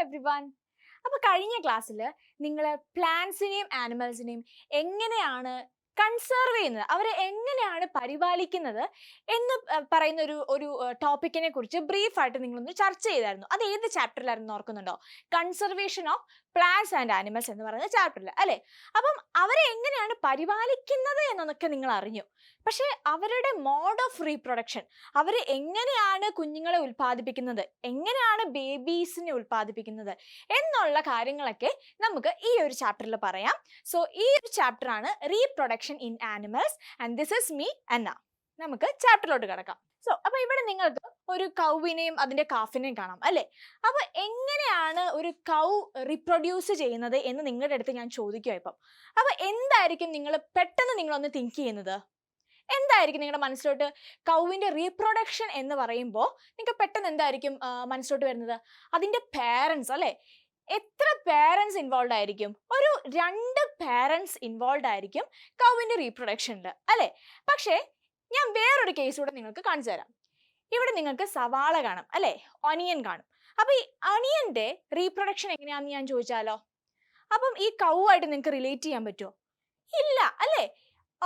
Everyone. അപ്പോൾ കഴിഞ്ഞ ക്ലാസ്സിൽ നിങ്ങൾ പ്ലാന്റ്സിനെയും ആനിമൽസിനെയും എങ്ങനെയാണ് കൺസർവ് ചെയ്യുന്നത്, അവരെ എങ്ങനെയാണ് പരിപാലിക്കുന്നത് എന്ന് പറയുന്ന ഒരു ടോപ്പിക്കിനെ കുറിച്ച് ബ്രീഫായിട്ട് നിങ്ങളൊന്ന് ചർച്ച ചെയ്തായിരുന്നു. അത് ഏത് ചാപ്റ്ററിലായിരുന്നു ഓർക്കുന്നുണ്ടോ? Conservation of plants and animals എന്ന് പറയുന്ന ചാപ്റ്ററിൽ അല്ലേ? അപ്പം അവരെ എങ്ങനെയാണ് പരിപാലിക്കുന്നത് എന്നൊക്കെ നിങ്ങൾ അറിഞ്ഞു. പക്ഷേ അവരുടെ മോഡ് ഓഫ് റീപ്രൊഡക്ഷൻ, അവർ എങ്ങനെയാണ് കുഞ്ഞുങ്ങളെ ഉൽപ്പാദിപ്പിക്കുന്നത്, എങ്ങനെയാണ് ബേബീസിനെ ഉൽപ്പാദിപ്പിക്കുന്നത് എന്നുള്ള കാര്യങ്ങളൊക്കെ നമുക്ക് ഈ ഒരു ചാപ്റ്ററിൽ പറയാം. സോ ഈ ഒരു ചാപ്റ്റർ ആണ് reproduction in animals and this is me Anna. നമുക്ക് ചാപ്റ്ററിലോട്ട് കിടക്കാം. സോ അപ്പൊ ഇവിടെ നിങ്ങൾക്ക് ഒരു കൗവിനെയും അതിന്റെ കാഫിനെയും കാണാം അല്ലേ? അപ്പൊ എങ്ങനെയാണ് ഒരു കൗ റീപ്രൊഡ്യൂസ് ചെയ്യുന്നത് എന്ന് നിങ്ങളുടെ അടുത്ത് ഞാൻ ചോദിക്കുക ഇപ്പം. അപ്പൊ എന്തായിരിക്കും നിങ്ങൾ പെട്ടെന്ന് നിങ്ങളൊന്ന് തിങ്ക് ചെയ്യുന്നത്? എന്തായിരിക്കും നിങ്ങളുടെ മനസ്സിലോട്ട് കൗവിന്റെ റീപ്രൊഡക്ഷൻ എന്ന് പറയുമ്പോൾ നിങ്ങൾക്ക് പെട്ടെന്ന് എന്തായിരിക്കും മനസ്സിലോട്ട് വരുന്നത്? അതിന്റെ പേരൻസ് അല്ലേ? എത്ര പേരൻസ് ഇൻവോൾവ് ആയിരിക്കും? ഒരു 2 പേരൻസ് ഇൻവോൾവ് ആയിരിക്കും കൗവിന്റെ റീപ്രൊഡക്ഷനിൽ അല്ലേ? പക്ഷേ ഞാൻ വേറൊരു കേസ് കൂടെ നിങ്ങൾക്ക് കാണിച്ചു തരാം. ഇവിടെ നിങ്ങൾക്ക് സവാള കാണും അല്ലേ? ഒനിയൻ കാണും. അപ്പൊ ഈ ഒനിയന്റെ റീപ്രൊഡക്ഷൻ എങ്ങനെയാണെന്ന് ഞാൻ ചോദിച്ചാലോ? അപ്പം ഈ കൗ ആയിട്ട് നിങ്ങൾക്ക് റിലേറ്റ് ചെയ്യാൻ പറ്റുമോ? ഇല്ല അല്ലേ?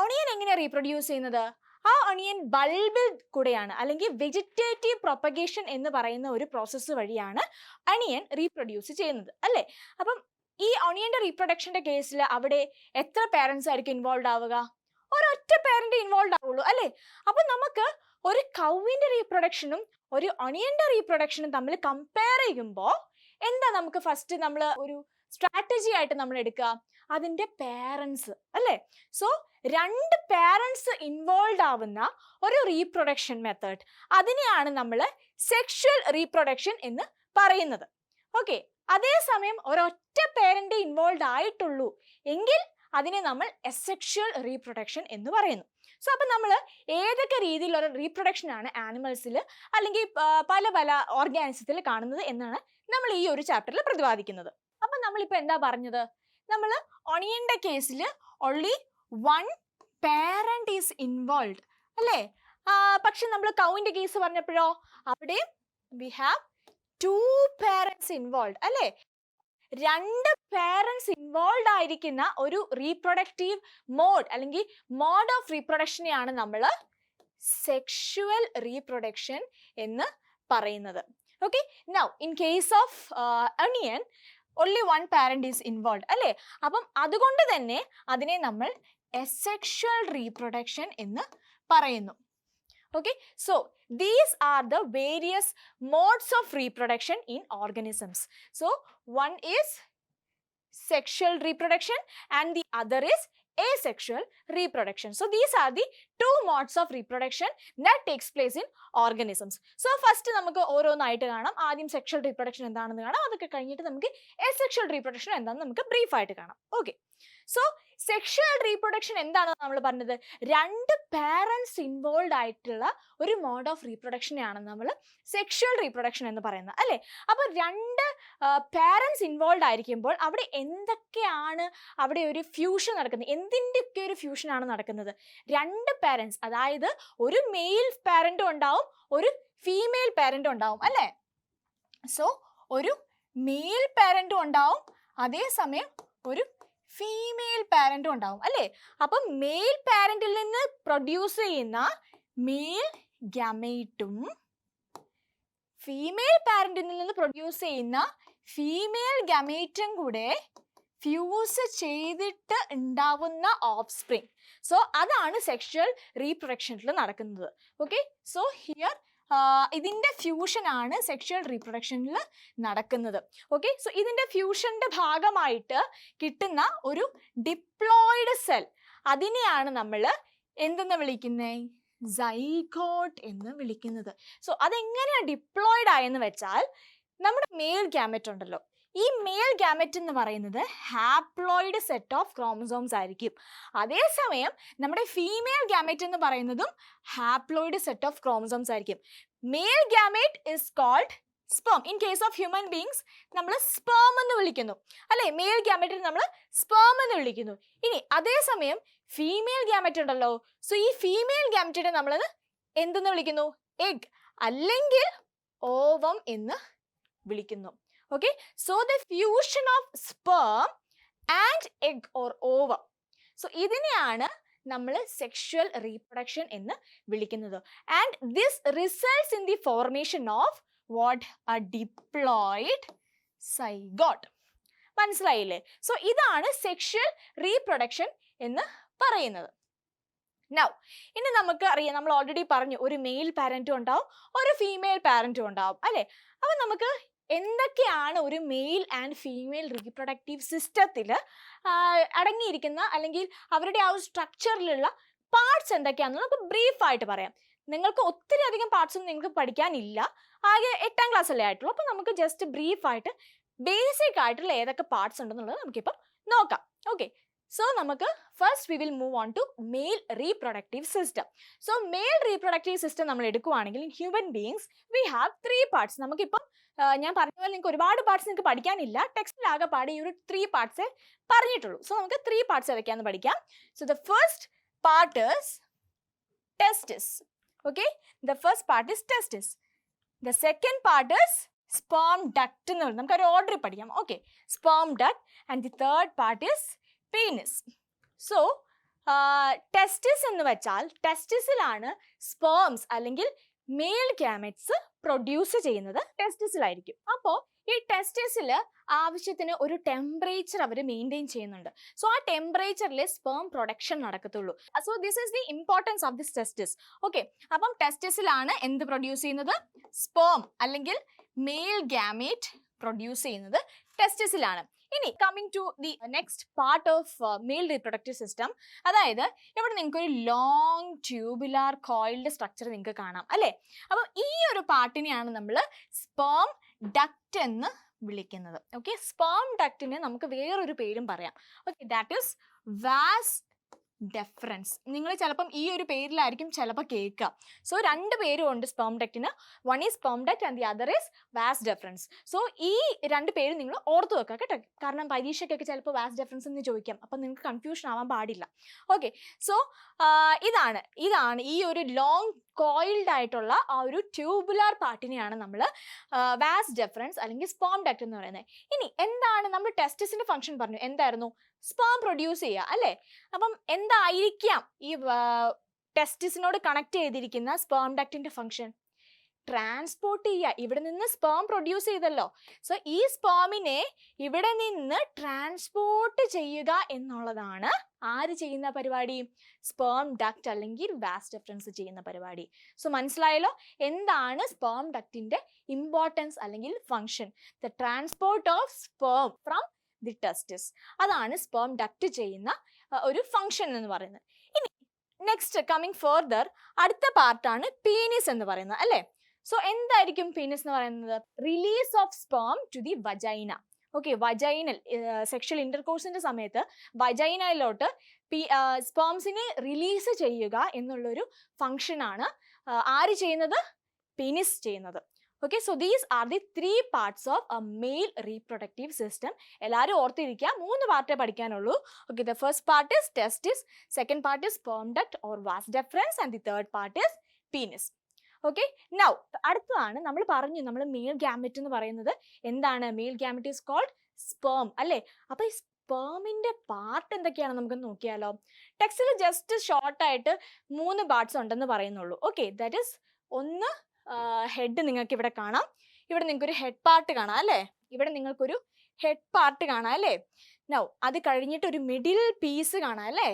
ഒണിയൻ എങ്ങനെയാണ് റീപ്രൊഡ്യൂസ് ചെയ്യുന്നത്? ആ ഒണിയൻ ബൾബിൽ കൂടെയാണ്, അല്ലെങ്കിൽ വെജിറ്റേറ്റീവ് പ്രൊപ്പഗേഷൻ എന്ന് പറയുന്ന ഒരു പ്രോസസ്സ് വഴിയാണ് ഒണിയൻ റീപ്രൊഡ്യൂസ് ചെയ്യുന്നത് അല്ലേ? അപ്പം ഈ ഒണിയന്റെ റീപ്രൊഡക്ഷന്റെ കേസിൽ അവിടെ എത്ര പേരൻസ് ആയിരിക്കും ഇൻവോൾവ് ആവുക? ഒരൊറ്റ പേരന്റ് ഇൻവോൾവ് ആവുള്ളൂ അല്ലേ? അപ്പൊ നമുക്ക് ഒരു കൗവിന്റെ റീപ്രൊഡക്ഷനും ഒരു ഒണിയന്റെ റീപ്രൊഡക്ഷനും തമ്മിൽ കമ്പയർ ചെയ്യുമ്പോൾ എന്താ നമുക്ക് ഫസ്റ്റ് നമ്മൾ ഒരു സ്ട്രാറ്റജി ആയിട്ട് നമ്മൾ എടുക്കുക? അതിന്റെ പേരൻസ് അല്ലേ? സോ 2 പേരൻസ് ഇൻവോൾവ് ആവുന്ന ഒരു റീപ്രൊഡക്ഷൻ മെത്തേഡ്, അതിനെയാണ് നമ്മൾ സെക്ഷുവൽ റീപ്രൊഡക്ഷൻ എന്ന് പറയുന്നത്. ഓക്കെ, അതേസമയം ഒരൊറ്റ പേരന്റ് ഇൻവോൾവ് ആയിട്ടുള്ളൂ എങ്കിൽ അതിനെ നമ്മൾ അസെക്ഷുവൽ റീപ്രൊഡക്ഷൻ എന്ന് പറയുന്നു. സോ അപ്പം നമ്മൾ ഏതൊക്കെ രീതിയിലുള്ള റീപ്രൊഡക്ഷൻ ആണ് ആനിമൽസിൽ അല്ലെങ്കിൽ പല പല ഓർഗാനിസത്തിൽ കാണുന്നത് എന്നാണ് നമ്മൾ ഈ ഒരു ചാപ്റ്ററിൽ പ്രതിപാദിക്കുന്നത്. അപ്പം നമ്മളിപ്പോൾ എന്താ പറഞ്ഞത്? നമ്മൾ ഒണിയന്റെ കേസിൽ ഓൺലി 1 parent ഈസ് ഇൻവോൾവ് അല്ലേ? പക്ഷെ നമ്മൾ കൗവിന്റെ കേസ് പറഞ്ഞപ്പോഴോ അവിടെ വി ഹാവ് 2 parents ഇൻവോൾവ് അല്ലേ? 2 പേരൻസ് ഇൻവോൾവ് ആയിരിക്കുന്ന ഒരു റീപ്രൊഡക്റ്റീവ് മോഡ് അല്ലെങ്കിൽ മോഡ് ഓഫ് റീപ്രൊഡക്ഷനെയാണ് നമ്മൾ സെക്ഷുവൽ റീപ്രൊഡക്ഷൻ എന്ന് പറയുന്നത്. Okay, now in case of onion only 1 parent is involved അല്ലേ? അപ്പം അതുകൊണ്ട് തന്നെ അതിനെ നമ്മൾ asexual reproduction എന്ന് പറയുന്നു. Okay, so these are the various modes of reproduction in organisms. So one is sexual reproduction and the other is asexual reproduction. So these are the 2 modes of reproduction that takes place in organisms. So first നമുക്ക് ഓരോന്നായിട്ട് കാണാം. ആദ്യം sexual reproduction എന്താണെന്ന് കാണാം. അതൊക്കെ കഴിഞ്ഞിട്ട് നമുക്ക് asexual reproduction എന്താണെന്ന് നമുക്ക് ബ്രീഫായിട്ട് കാണാം. ഓക്കെ, സോ സെക്ഷൽ റീപ്രൊഡക്ഷൻ എന്താണെന്ന് നമ്മൾ പറഞ്ഞത് 2 പേരൻസ് ഇൻവോൾവ് ആയിട്ടുള്ള ഒരു മോഡ് ഓഫ് റീപ്രൊഡക്ഷനെയാണ് നമ്മൾ സെക്ഷൽ റീപ്രൊഡക്ഷൻ എന്ന് പറയുന്നത് അല്ലേ? അപ്പോൾ 2 പേരൻസ് ഇൻവോൾവ് ആയിരിക്കുമ്പോൾ അവിടെ എന്തൊക്കെയാണ് അവിടെ ഒരു ഫ്യൂഷൻ നടക്കുന്നത്? എന്തിൻ്റെയൊക്കെ ഒരു ഫ്യൂഷനാണ് നടക്കുന്നത്? 2 പേരൻസ്, അതായത് ഒരു മെയിൽ പാരന്റും ഉണ്ടാവും ഒരു ഫീമെയിൽ പാരന്റും ഉണ്ടാവും അല്ലേ? സോ ഒരു മെയിൽ പാരന്റും ഉണ്ടാവും, അതേസമയം ഒരു ഫീമെയിൽ പാരന്റും ഉണ്ടാവും അല്ലേ? അപ്പം മെയിൽ പാരന്റിൽ നിന്ന് പ്രൊഡ്യൂസ് ചെയ്യുന്ന മെയിൽ ഗാമേറ്റും ഫീമെയിൽ പാരന്റിൽ നിന്ന് പ്രൊഡ്യൂസ് ചെയ്യുന്ന ഫീമെയിൽ ഗാമേറ്റും കൂടെ ഫ്യൂസ് ചെയ്തിട്ട് ഉണ്ടാവുന്ന ഓഫ് സ്പ്രിങ്. സോ അതാണ് സെക്ഷൽ റീപ്രൊഡക്ഷനിൽ നടക്കുന്നത്. ഓക്കെ, സോ ഹിയർ ഇതിൻ്റെ ഫ്യൂഷൻ ആണ് സെക്ഷൽ റീപ്രൊഡക്ഷനിൽ നടക്കുന്നത്. ഓക്കെ, സോ ഇതിൻ്റെ ഫ്യൂഷൻ്റെ ഭാഗമായിട്ട് കിട്ടുന്ന ഒരു ഡിപ്ലോയിഡ് സെൽ, അതിനെയാണ് നമ്മൾ എന്തെന്ന് വിളിക്കുന്നത്? സൈഗോട്ട് എന്ന് വിളിക്കുന്നത്. സോ അതെങ്ങനെയാണ് ഡിപ്ലോയിഡ് ആയെന്ന് വെച്ചാൽ, നമ്മുടെ മെയിൽ ഗാമറ്റ് ഉണ്ടല്ലോ, ഈ മെയിൽ ഗാമറ്റ് എന്ന് പറയുന്നത് ഹാപ്ലോയിഡ് സെറ്റ് ഓഫ് ക്രോമസോംസ് ആയിരിക്കും. അതേസമയം നമ്മുടെ ഫീമെയിൽ ഗാമറ്റ് എന്ന് പറയുന്നതും ഹാപ്ലോയിഡ് സെറ്റ് ഓഫ് ക്രോമസോംസ് ആയിരിക്കും. Male gamete is called sperm. In case of human beings നമ്മൾ സ്പേം എന്ന് വിളിക്കുന്നു അല്ലേ? മെയിൽ ഗാമറ്റിന് നമ്മൾ സ്പേം എന്ന് വിളിക്കുന്നു. ഇനി അതേസമയം ഫീമെയിൽ ഗാമറ്റ് ഉണ്ടല്ലോ, സോ ഈ ഫീമെയിൽ ഗാമറ്റിനെ നമ്മൾ എന്തെന്ന് വിളിക്കുന്നു? എഗ് അല്ലെങ്കിൽ ഓവം എന്ന് വിളിക്കുന്നു. Okay, so the fusion of sperm and egg or ovum. So ഇതിനെയാണ് നമ്മൾ സെക്ഷുവൽ റീപ്രൊഡക്ഷൻ എന്ന് വിളിക്കുന്നത്. And this results in the formation of what A diploid zygote. മനസ്സിലായില്ലേ? സോ ഇതാണ് സെക്ഷുവൽ റീപ്രൊഡക്ഷൻ എന്ന് പറയുന്നത്. നൗ ഇനി നമുക്ക് അറിയാം, നമ്മൾ ഓൾറെഡി പറഞ്ഞു ഒരു മെയിൽ പാരന്റും ഉണ്ടാവും ഒരു ഫീമെയിൽ പാരന്റും ഉണ്ടാവും അല്ലേ? അപ്പൊ നമുക്ക് എന്തൊക്കെയാണ് ഒരു മെയിൽ ആൻഡ് ഫീമെയിൽ റീപ്രൊഡക്റ്റീവ് സിസ്റ്റത്തിൽ അടങ്ങിയിരിക്കുന്ന അല്ലെങ്കിൽ അവരുടെ ആ ഒരു സ്ട്രക്ചറിലുള്ള പാർട്സ് എന്തൊക്കെയാണെന്ന് നമുക്ക് ബ്രീഫായിട്ട് പറയാം. നിങ്ങൾക്ക് ഒത്തിരി അധികം പാർട്സ് ഒന്നും നിങ്ങൾക്ക് പഠിക്കാനില്ല, ആകെ 8ാം ക്ലാസ് അല്ലേ ആയിട്ടുള്ളൂ. അപ്പോൾ നമുക്ക് ജസ്റ്റ് ബ്രീഫായിട്ട് ബേസിക് ആയിട്ടുള്ള ഏതൊക്കെ പാർട്സ് ഉണ്ടെന്നുള്ളത് നമുക്കിപ്പം നോക്കാം. ഓക്കെ, സോ നമുക്ക് first we will move on to male reproductive system. So male reproductive system നമ്മൾ എടുക്കുവാണെങ്കിൽ in human beings we have 3 parts. നമുക്കിപ്പം ഞാൻ പറഞ്ഞ പോലെ നിങ്ങൾക്ക് ഒരുപാട് പാർട്സ് നിങ്ങൾക്ക് പഠിക്കാനില്ല, ടെക്സ്റ്റിലാകെ പാടി ഈ ഒരു 3 പാർട്സേ പറഞ്ഞിട്ടുള്ളൂ. സോ നമുക്ക് 3 പാർട്സ് ഏതൊക്കെയാണെന്ന് പഠിക്കാം. So the first part is testis. Okay, the first part is testis. The second part is sperm duct എന്ന് പറയുന്നത്, നമുക്ക് ഒരു ഓർഡർ പഠിക്കാം. Okay, sperm duct. And the third part is penis. So testis എന്ന് വെച്ചാൽ ടെസ്റ്റിസിലാണ് സ്പേംസ് അല്ലെങ്കിൽ male gametes produce ചെയ്യുന്നത് ടെസ്റ്റിസിലായിരിക്കും. അപ്പോൾ ഈ ടെസ്റ്റിസിൽ ആവശ്യത്തിന് ഒരു ടെമ്പറേച്ചർ അവർ മെയിൻറ്റെയിൻ ചെയ്യുന്നുണ്ട്. സോ ആ ടെമ്പറേച്ചറിൽ സ്പേം പ്രൊഡക്ഷൻ നടക്കത്തുള്ളൂ. So this is the importance of this ടെസ്റ്റിസ്. Okay, അപ്പം ടെസ്റ്റിസിലാണ് എന്ത് പ്രൊഡ്യൂസ് ചെയ്യുന്നത്? സ്പേം അല്ലെങ്കിൽ മെയിൽ ഗാമേറ്റ് പ്രൊഡ്യൂസ് ചെയ്യുന്നത് ടെസ്റ്റിസിലാണ്. ഇനി coming to the next part of male reproductive system, അതായത് ഇവിടെ നിങ്ങൾക്ക് ഒരു ലോങ് ട്യൂബുലാർ കോയിൽഡ് സ്ട്രക്ചർ നിങ്ങൾക്ക് കാണാം അല്ലേ? അപ്പം ഈ ഒരു പാർട്ടിനെയാണ് നമ്മൾ സ്പേം ഡക്റ്റ് എന്ന് വിളിക്കുന്നത്. ഓക്കെ, സ്പേം ഡക്റ്റിന് നമുക്ക് വേറൊരു പേരും പറയാം. Okay, that is vas deferens. നിങ്ങൾ ചിലപ്പം ഈ ഒരു പേരിലായിരിക്കും ചിലപ്പോൾ കേൾക്കുക. സോ 2 പേരും ഉണ്ട് സ്പേം ഡക്റ്റിന്. One is sperm duct and the other is vas deferens. So ഈ 2 പേര് നിങ്ങൾ ഓർത്ത് വെക്കുക കേട്ടോ, കാരണം പരീക്ഷയ്ക്കൊക്കെ ചിലപ്പോൾ വാസ് ഡെഫറൻസ് എന്ന് ചോദിക്കാം. അപ്പം നിങ്ങൾക്ക് കൺഫ്യൂഷൻ ആവാൻ പാടില്ല. ഓക്കെ, സോ ഇതാണ് ഈ ഒരു ലോങ് കോയിൽഡ് ആയിട്ടുള്ള ആ ഒരു ട്യൂബുലാർ പാർട്ടിനെയാണ് നമ്മൾ വാസ് ഡെഫറൻസ് അല്ലെങ്കിൽ സ്പേം ഡക്റ്റ് എന്ന് പറയുന്നത്. ഇനി എന്താണ് നമ്മൾ ടെസ്റ്റിസിന്റെ ഫംഗ്ഷൻ പറഞ്ഞു, എന്തായിരുന്നു? സ്പേം പ്രൊഡ്യൂസ് ചെയ്യുക അല്ലേ? അപ്പം എന്തായിരിക്കാം ഈ ടെസ്റ്റിസിനോട് കണക്ട് ചെയ്തിരിക്കുന്ന സ്പേം ഡക്റ്റിന്റെ ഫംഗ്ഷൻ? ട്രാൻസ്പോർട്ട് ചെയ്യുക. ഇവിടെ നിന്ന് സ്പേം പ്രൊഡ്യൂസ് ചെയ്തല്ലോ, സോ ഈ സ്പേമിനെ ഇവിടെ നിന്ന് ട്രാൻസ്പോർട്ട് ചെയ്യുക എന്നുള്ളതാണ് ആര് ചെയ്യുന്ന പരിപാടി? സ്പേം ഡക്റ്റ് അല്ലെങ്കിൽ വാസ് ഡെഫറൻസ് ചെയ്യുന്ന പരിപാടി. സോ മനസ്സിലായല്ലോ എന്താണ് സ്പേം ഡക്റ്റിന്റെ ഇമ്പോർട്ടൻസ് അല്ലെങ്കിൽ function? The transport of sperm from the testis. അതാണ് സ്പേം ഡക്റ്റ് ചെയ്യുന്ന ഒരു ഫംഗ്ഷൻ എന്ന് പറയുന്നത്. ഇനി നെക്സ്റ്റ് കമ്മിങ് ഫർദർ, അടുത്ത പാർട്ടാണ് പീനിസ് എന്ന് പറയുന്നത് അല്ലേ? സോ എന്തായിരിക്കും പീനിസ് എന്ന് പറയുന്നത്? Release of sperm to the vagina. Okay, vaginal sexual ഇന്റർകോഴ്സിന്റെ സമയത്ത് വജൈനയിലോട്ട് സ്പേംസിനെ റിലീസ് ചെയ്യുക എന്നുള്ളൊരു ഫംഗ്ഷനാണ് ആര് ചെയ്യുന്നത്? പീനിസ് ചെയ്യുന്നത്. Okay, so these are the 3 parts of a male reproductive system. എല്ലാവരും ഓർത്തിരിക്കുക, 3 part A പഠിക്കാനുള്ളൂ. Okay, the first part is testis, second part is sperm duct or vas deferens and the third part is penis. Okay, now അടുത്തതാണ് നമ്മൾ പറഞ്ഞു, നമ്മൾ mail gamut എന്ന് പറയുന്നത് എന്താണ്? Male gamete is called sperm അല്ലേ? അപ്പോൾ ഈ സ്പേമിന്റെ പാർട്ട് എന്തൊക്കെയാണ് നമുക്ക് നോക്കിയാലോ? ടെക്സ്റ്റിൽ ജസ്റ്റ് ഷോർട്ടായിട്ട് 3 പാർട്സ് ഉണ്ടെന്ന് പറയുന്നുള്ളൂ. ഓക്കെ, ദാറ്റ് ഈസ് ഒന്ന് ഹെഡ് നിങ്ങൾക്ക് ഇവിടെ കാണാം, ഇവിടെ നിങ്ങൾക്ക് ഒരു ഹെഡ് പാർട്ട് കാണാം അല്ലേ? ഇവിടെ നിങ്ങൾക്കൊരു ഹെഡ് പാർട്ട് കാണാം അല്ലേ? നൗ അത് കഴിഞ്ഞിട്ട് ഒരു മിഡിൽ പീസ് കാണാം അല്ലേ?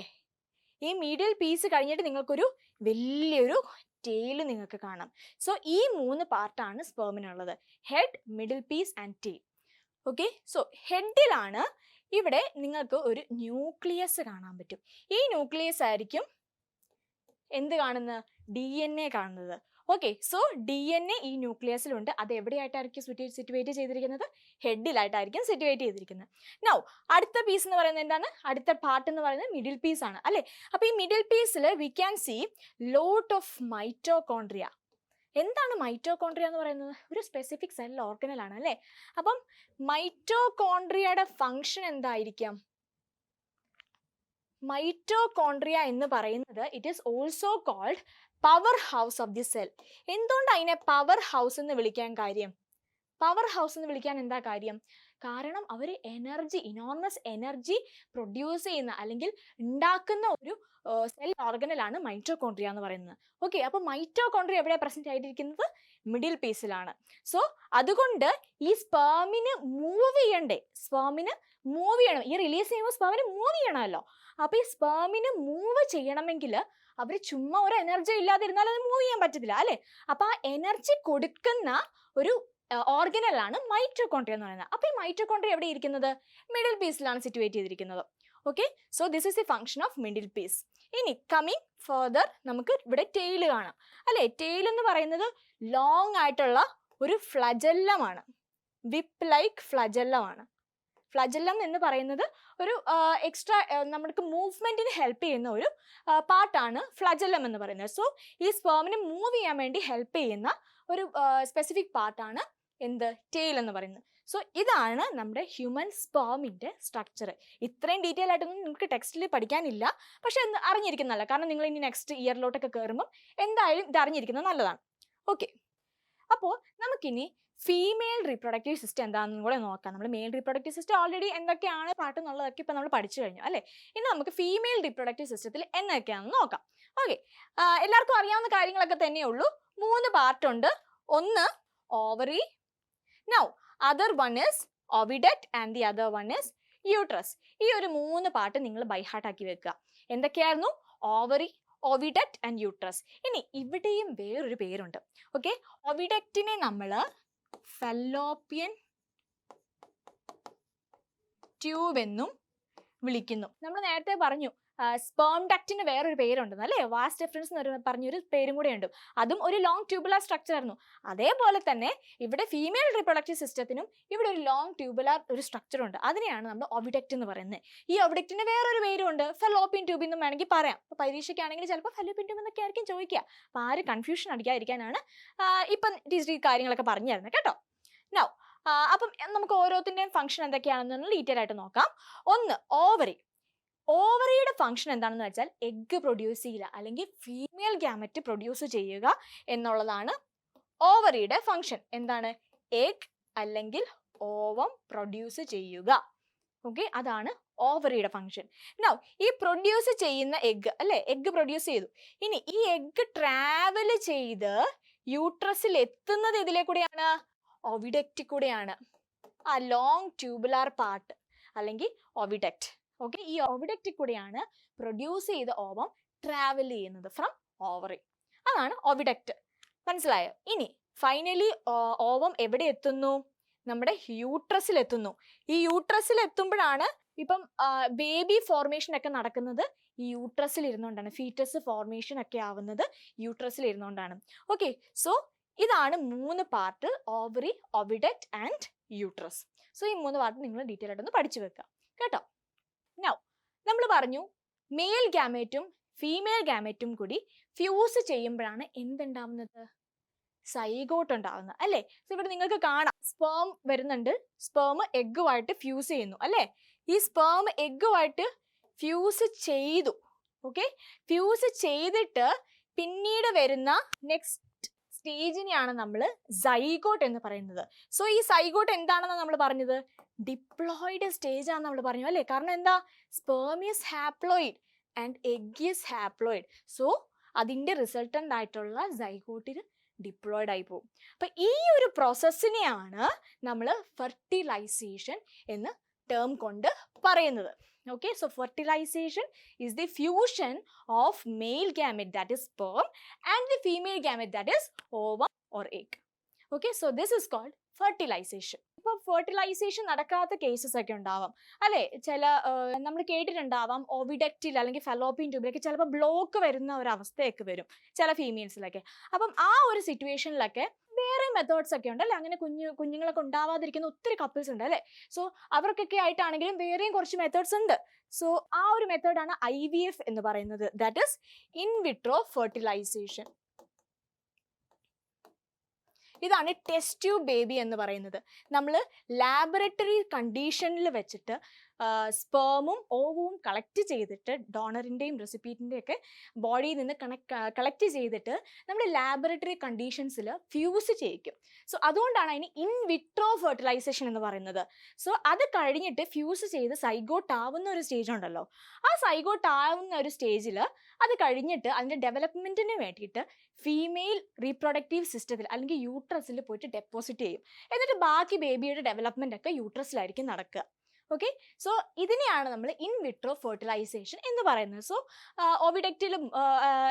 ഈ മിഡിൽ പീസ് കഴിഞ്ഞിട്ട് നിങ്ങൾക്കൊരു വലിയൊരു ടെയിൽ നിങ്ങൾക്ക് കാണാം. സോ ഈ 3 പാർട്ടാണ് സ്പേമിനുള്ളത്, head, middle piece and tail. Okay, so ഹെഡിലാണ് ഇവിടെ നിങ്ങൾക്ക് ഒരു ന്യൂക്ലിയസ് കാണാൻ പറ്റും. ഈ ന്യൂക്ലിയസ് ആയിരിക്കും എന്ത് കാണുന്നത്? DNA കാണുന്നത്. ഓക്കെ, സോ DNA ഈ ന്യൂക്ലിയസിലുണ്ട്. അത് എവിടെയായിട്ടായിരിക്കും സിറ്റുവേറ്റ് ചെയ്തിരിക്കുന്നത്? ഹെഡിലായിട്ടായിരിക്കും സിറ്റുവേറ്റ് ചെയ്തിരിക്കുന്നത്. നൗ അടുത്ത പീസ് എന്ന് പറയുന്നത് എന്താണ്? അടുത്ത പാർട്ട് എന്ന് പറയുന്നത് മിഡിൽ പീസ് ആണ് അല്ലേ? അപ്പോൾ ഈ മിഡിൽ പീസിൽ we can see lot of mitochondria. എന്താണ് മൈറ്റോകോൺട്രിയ എന്ന് പറയുന്നത്? ഒരു സ്പെസിഫിക് സെൽ ഓർഗനൽ ആണ് അല്ലേ? അപ്പം മൈറ്റോകോൺട്രിയയുടെ ഫംഗ്ഷൻ എന്തായിരിക്കാം? മൈറ്റോകോൺട്രിയ എന്ന് പറയുന്നത് it is also called power house of the cell. എന്തുകൊണ്ട് അതിനെ പവർ ഹൗസ് എന്ന് വിളിക്കാൻ കാര്യം? പവർ ഹൗസ് എന്ന് വിളിക്കാൻ എന്താ കാര്യം? കാരണം അവർ ഇനോർമസ് എനർജി പ്രൊഡ്യൂസ് ചെയ്യുന്ന അല്ലെങ്കിൽ ഉണ്ടാക്കുന്ന ഒരു സെൽ ഓർഗനലാണ് മൈറ്റോകോൺട്രിയ എന്ന് പറയുന്നത്. ഓക്കെ, അപ്പോൾ മൈറ്റോകോൺട്രിയ എവിടെയാണ് പ്രസന്റ് ആയിട്ടിരിക്കുന്നത്? മിഡിൽ പീസിലാണ്. സോ അതുകൊണ്ട് ഈ സ്പേമിന് മൂവ് ചെയ്യണ്ടേ, ഈ റിലീസ് ചെയ്യുമ്പോൾ സ്പേമിന് മൂവ് ചെയ്യണമല്ലോ. അപ്പൊ ഈ സ്പേമിന് മൂവ് ചെയ്യണമെങ്കിൽ അവർ ചുമ്മാ ഒരു എനർജി ഇല്ലാതിരുന്നാൽ അത് മൂവ് ചെയ്യാൻ പറ്റത്തില്ല അല്ലെ. അപ്പൊ ആ എനർജി കൊടുക്കുന്ന ഒരു ഓർഗനലാണ് മൈറ്റോകോൺട്രിയ എന്ന് പറയുന്നത്. അപ്പൊ ഈ മൈറ്റോകോൺട്രിയ എവിടെ ഇരിക്കുന്നത്? മിഡിൽ പീസിലാണ് സിറ്റുവേറ്റ് ചെയ്തിരിക്കുന്നത്. Okay, so this is the function of middle piece. ഇനി കമ്മിങ് ഫർദർ നമുക്ക് ഇവിടെ ടെയിൽ കാണാം അല്ലെ. ടെയിൽ എന്ന് പറയുന്നത് ലോങ് ആയിട്ടുള്ള ഒരു ഫ്ലജല്ലമാണ്, വിപ്പ് ലൈക്ക് ഫ്ലജല്ലമാണ്. ഫ്ലജല്ലം എന്ന് പറയുന്നത് ഒരു എക്സ്ട്രാ നമുക്ക് മൂവ്മെന്റിന് ഹെൽപ്പ് ചെയ്യുന്ന ഒരു പാർട്ടാണ് ഫ്ലജല്ലം എന്ന് പറയുന്നത്. സോ ഈ സ്പേമിനെ മൂവ് ചെയ്യാൻ വേണ്ടി ഹെൽപ്പ് ചെയ്യുന്ന ഒരു സ്പെസിഫിക് പാർട്ടാണ് എന്ത്? ടെയിൽ എന്ന് പറയുന്നത്. സോ ഇതാണ് നമ്മുടെ ഹ്യൂമൻ സ്പേമിന്റെ സ്ട്രക്ചർ. ഇത്രയും ഡീറ്റെയിൽ ആയിട്ടൊന്നും നിങ്ങൾക്ക് ടെക്സ്റ്റിൽ പഠിക്കാനില്ല, പക്ഷെ അറിഞ്ഞിരിക്കുന്നതല്ല. കാരണം നിങ്ങൾ ഇനി നെക്സ്റ്റ് ഇയറിലോട്ടൊക്കെ കയറുമ്പോൾ എന്തായാലും ഇത് അറിഞ്ഞിരിക്കുന്നത് നല്ലതാണ്. ഓക്കെ, അപ്പോൾ നമുക്കിനി ഫീമെയിൽ റീപ്രൊഡക്റ്റീവ് സിസ്റ്റം എന്താണെന്നും കൂടെ നോക്കാം. നമ്മൾ മെയിൽ റീപ്രൊഡക്റ്റീവ് സിസ്റ്റം ഓൾറെഡി എന്തൊക്കെയാണ് പാർട്ട് എന്നുള്ളതൊക്കെ ഇപ്പം നമ്മൾ പഠിച്ചു കഴിഞ്ഞു അല്ലേ. ഇനി നമുക്ക് ഫീമെയിൽ റീപ്രൊഡക്റ്റീവ് സിസ്റ്റത്തിൽ എന്തൊക്കെയാണെന്ന് നോക്കാം. ഓക്കെ, എല്ലാവർക്കും അറിയാവുന്ന കാര്യങ്ങളൊക്കെ തന്നെയുള്ളൂ. 3 പാർട്ടുണ്ട്. ഒന്ന് ovary, now other one is oviduct and the other one is uterus. ഈ ഒരു 3 പാർട്ട് നിങ്ങൾ ബൈ ഹാർട്ട് ആക്കി വെക്കുക. എന്തൊക്കെയായിരുന്നു? Ovary, oviduct and uterus. ഇനി ഇവിടെയും വേറൊരു പേരുണ്ട്. ഓക്കെ, ഓവിഡക്റ്റിനെ നമ്മൾ ഫെല്ലോപ്പിയൻ ട്യൂബ് എന്നും വിളിക്കുന്നു. നമ്മൾ നേരത്തെ പറഞ്ഞു സ്പേം ഡക്റ്റിന് വേറൊരു പേരുണ്ടെന്ന് അല്ലേ. വാസ് ഡിഫറൻസ് എന്ന് പറഞ്ഞൊരു പേരും കൂടെ ഉണ്ട്. അതും ഒരു ലോങ് ട്യൂബുലാർ സ്ട്രക്ചർ ആയിരുന്നു. അതേപോലെ തന്നെ ഇവിടെ ഫീമെയിൽ റീപ്രൊഡക്റ്റീവ് സിസ്റ്റത്തിനും ഇവിടെ ഒരു ലോങ് ട്യൂബുലാർ ഒരു സ്ട്രക്ചർ ഉണ്ട്. അതിനെയാണ് നമ്മൾ ഓവിഡക്റ്റ് എന്ന് പറയുന്നത്. ഈ ഓവിഡക്റ്റിന് വേറൊരു പേരുണ്ട്, ഫെലോപ്പിയൻ ട്യൂബ് എന്നും വേണമെങ്കിൽ പറയാം. അപ്പോൾ പരീക്ഷയ്ക്കാണെങ്കിൽ ചിലപ്പോൾ ഫെലോപ്പിയൻ ട്യൂബ് എന്നൊക്കെ ആയിരിക്കും ചോദിക്കുക. അപ്പോൾ ആര് കൺഫ്യൂഷൻ അടിക്കാതിരിക്കാനാണ് ഇപ്പം ടീച്ചർ ഈ കാര്യങ്ങളൊക്കെ പറഞ്ഞു തരുന്നത് കേട്ടോ. നൗ അപ്പം നമുക്ക് ഓരോത്തിൻ്റെയും ഫംഗ്ഷൻ എന്തൊക്കെയാണെന്നുള്ള ഡീറ്റെയിൽ ആയിട്ട് നോക്കാം. ഒന്ന് ഓവറി. ഓവറിയുടെ ഫംഗ്ഷൻ എന്താണെന്ന് വെച്ചാൽ എഗ്ഗ് പ്രൊഡ്യൂസ് ചെയ്യുക അല്ലെങ്കിൽ ഫീമെയിൽ ഗ്യാമറ്റ് പ്രൊഡ്യൂസ് ചെയ്യുക എന്നുള്ളതാണ് ഓവറിയുടെ ഫംഗ്ഷൻ. എന്താണ്? എഗ് അല്ലെങ്കിൽ ഓവം പ്രൊഡ്യൂസ് ചെയ്യുക. ഓക്കെ, അതാണ് ഓവറിയുടെ ഫംഗ്ഷൻ. നൗ ഈ പ്രൊഡ്യൂസ് ചെയ്യുന്ന എഗ്ഗ് അല്ലെ, എഗ്ഗ് പ്രൊഡ്യൂസ് ചെയ്തു. ഇനി ഈ എഗ്ഗ് ട്രാവൽ ചെയ്ത് യൂട്രസിൽ എത്തുന്നത് ഇതിലെ കൂടെയാണ്, ഓവിഡക്റ്റ് കൂടെയാണ്. ആ ലോങ് ട്യൂബുലാർ പാർട്ട് അല്ലെങ്കിൽ ഓവിഡക്റ്റ്. ഓക്കെ, ഈ ഓവിഡക്റ്റ് കൂടെയാണ് പ്രൊഡ്യൂസ് ചെയ്ത ഓവം ട്രാവൽ ചെയ്യുന്നത് ഫ്രം ഓവറി. അതാണ് ഓവിഡക്റ്റ്. മനസ്സിലായോ? ഇനി ഫൈനലി ഓവം എവിടെ എത്തുന്നു? നമ്മുടെ യൂട്രസിൽ എത്തുന്നു. ഈ യൂട്രസിൽ എത്തുമ്പോഴാണ് ഇപ്പം ബേബി ഫോർമേഷൻ ഒക്കെ നടക്കുന്നത് ഈ യൂട്രസിൽ ഇരുന്നുകൊണ്ടാണ്. ഫീറ്റസ് ഫോർമേഷൻ ഒക്കെ ആവുന്നത് യൂട്രസിൽ ഇരുന്നുകൊണ്ടാണ്. ഓക്കെ, സോ ഇതാണ് 3 part: ovary, oviduct and uterus. So ഈ 3 പാർട്ട് നിങ്ങൾ ഡീറ്റെയിൽ ആയിട്ടൊന്ന് പഠിച്ചു വെക്കുക കേട്ടോ. നൗ നമ്മൾ പറഞ്ഞു മെയിൽ ഗാമേറ്റും ഫീമെയിൽ ഗാമേറ്റും കൂടി ഫ്യൂസ് ചെയ്യുമ്പോഴാണ് എന്തുണ്ടാവുന്നത്? സൈഗോട്ട് ഉണ്ടാവുന്നത് അല്ലേ. സോ ഇവിടെ നിങ്ങൾക്ക് കാണാം സ്പേം വരുന്നുണ്ട്, സ്പേം എഗ്ഗുമായിട്ട് ഫ്യൂസ് ചെയ്യുന്നു അല്ലേ. ഈ സ്പേം എഗ്ഗുമായിട്ട് ഫ്യൂസ് ചെയ്തു. ഓക്കെ, ഫ്യൂസ് ചെയ്തിട്ട് പിന്നീട് വരുന്ന നെക്സ്റ്റ് സ്റ്റേജിനെയാണ് നമ്മൾ സൈഗോട്ട് എന്ന് പറയുന്നത്. സോ ഈ സൈഗോട്ട് എന്താണെന്ന് നമ്മൾ പറഞ്ഞത്? ഡിപ്ലോയിഡ് സ്റ്റേജ് ആണെന്ന് നമ്മൾ പറഞ്ഞു അല്ലേ. കാരണം എന്താ? Sperm is haploid and egg is haploid. So അതിൻ്റെ റിസൾട്ടൻ്റ് ആയിട്ടുള്ള സൈഗോട്ടിൽ ഡിപ്ലോയിഡ് ആയി പോകും. അപ്പം ഈ ഒരു പ്രോസസ്സിനെയാണ് നമ്മൾ ഫെർട്ടിലൈസേഷൻ എന്ന് ടേം കൊണ്ട് പറയുന്നത്. Okay, so fertilization is the fusion of male gamete, that is sperm, and the female gamete, that is ovum or egg. Okay, so this is called fertilization. ഇപ്പോൾ ഫെർട്ടിലൈസേഷൻ നടക്കാത്ത കേസസ് ഒക്കെ ഉണ്ടാവാം അല്ലേ. ചില നമ്മൾ കേട്ടിട്ടുണ്ടാവാം ഓവിഡക്റ്റിൽ അല്ലെങ്കിൽ ഫെലോപ്പിയൻ ട്യൂബിലൊക്കെ ചിലപ്പോൾ ബ്ലോക്ക് വരുന്ന ഒരു അവസ്ഥയൊക്കെ വരും ചില ഫീമെയിൽസിലൊക്കെ. അപ്പം ആ ഒരു സിറ്റുവേഷനിലൊക്കെ വേറെ മെത്തേഡ്സ് ഒക്കെ ഉണ്ട് അല്ലേ. അങ്ങനെ കുഞ്ഞുങ്ങളൊക്കെ ഉണ്ടാവാതിരിക്കുന്ന ഒത്തിരി കപ്പിൾസ് ഉണ്ട് അല്ലേ. സോ അവർക്കൊക്കെ ആയിട്ടാണെങ്കിലും വേറെയും കുറച്ച് മെത്തേഡ്സ് ഉണ്ട്. സോ ആ ഒരു മെത്തേഡാണ് IVF എന്ന് പറയുന്നത്, that is in vitro fertilisation. ഇതാണ് ടെസ്റ്റ് ട്യൂബ് ബേബി എന്ന് പറയുന്നത്. നമ്മൾ ലാബറട്ടറി കണ്ടീഷനിൽ വെച്ചിട്ട് സ്പേമും ഓവവും കളക്ട് ചെയ്തിട്ട് ഡോണറിൻ്റെയും റെസിപ്പീറ്റിൻ്റെയും ഒക്കെ ബോഡിയിൽ നിന്ന് കളക്ട് ചെയ്തിട്ട് നമ്മൾ ലാബറട്ടറി കണ്ടീഷൻസിൽ ഫ്യൂസ് ചെയ്യിക്കും. സോ അതുകൊണ്ടാണ് അതിന് ഇൻ വിട്രോ ഫെർട്ടിലൈസേഷൻ എന്ന് പറയുന്നത്. സോ അത് കഴിഞ്ഞിട്ട് ഫ്യൂസ് ചെയ്ത് സൈഗോട്ട് ആവുന്ന ഒരു സ്റ്റേജ് ഉണ്ടല്ലോ, ആ സൈഗോട്ട് ആവുന്ന ഒരു സ്റ്റേജിൽ അത് കഴിഞ്ഞിട്ട് അതിൻ്റെ ഡെവലപ്മെൻറ്റിന് വേണ്ടിയിട്ട് ഫീമെയിൽ റീപ്രൊഡക്റ്റീവ് സിസ്റ്റത്തിൽ അല്ലെങ്കിൽ യൂട്രസിൽ പോയിട്ട് ഡെപ്പോസിറ്റ് ചെയ്യും. എന്നിട്ട് ബാക്കി ബേബിയുടെ ഡെവലപ്മെൻ്റ് ഒക്കെ യൂട്രസിലായിരിക്കും നടക്കുക. ഓക്കെ, സോ ഇതിനെയാണ് നമ്മൾ ഇൻ വിട്രോ ഫെർട്ടിലൈസേഷൻ എന്ന് പറയുന്നത്. സോ ഓവിഡക്റ്റിലും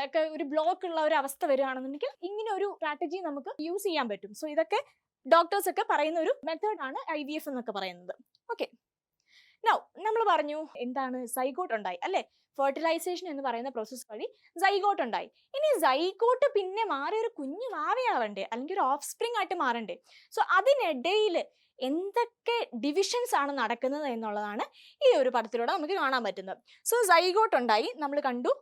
ഒക്കെ ഒരു ബ്ലോക്ക് ഉള്ള ഒരു അവസ്ഥ വരികയാണെന്നുണ്ടെങ്കിൽ ഇങ്ങനെ ഒരു സ്ട്രാറ്റജി നമുക്ക് യൂസ് ചെയ്യാൻ പറ്റും. സോ ഇതൊക്കെ ഡോക്ടേഴ്സ് ഒക്കെ പറയുന്ന ഒരു മെത്തേഡാണ് IVF എന്നൊക്കെ പറയുന്നത്. ഓക്കെ, നൗ നമ്മൾ പറഞ്ഞു എന്താണ് സൈഗോട്ട് ഉണ്ടായി അല്ലേ, ഫെർട്ടിലൈസേഷൻ എന്ന് പറയുന്ന പ്രോസസ്സ് വഴി സൈഗോട്ട് ഉണ്ടായി. ഇനി സൈഗോട്ട് പിന്നെ മാറി ഒരു കുഞ്ഞു മാവയാവണ്ടേ, അല്ലെങ്കിൽ ഒരു ഓഫ് സ്പ്രിംഗ് ആയിട്ട് മാറണ്ടേ. സോ അതിനിടയിൽ എന്തൊക്കെ ഡിവിഷൻസ് ആണ് നടക്കുന്നത് എന്നുള്ളതാണ് ഈ ഒരു പടത്തിലൂടെ നമുക്ക് കാണാൻ പറ്റുന്നത്. സോ സൈഗോട്ട് ഉണ്ടായി, നമ്മൾ കണ്ടു.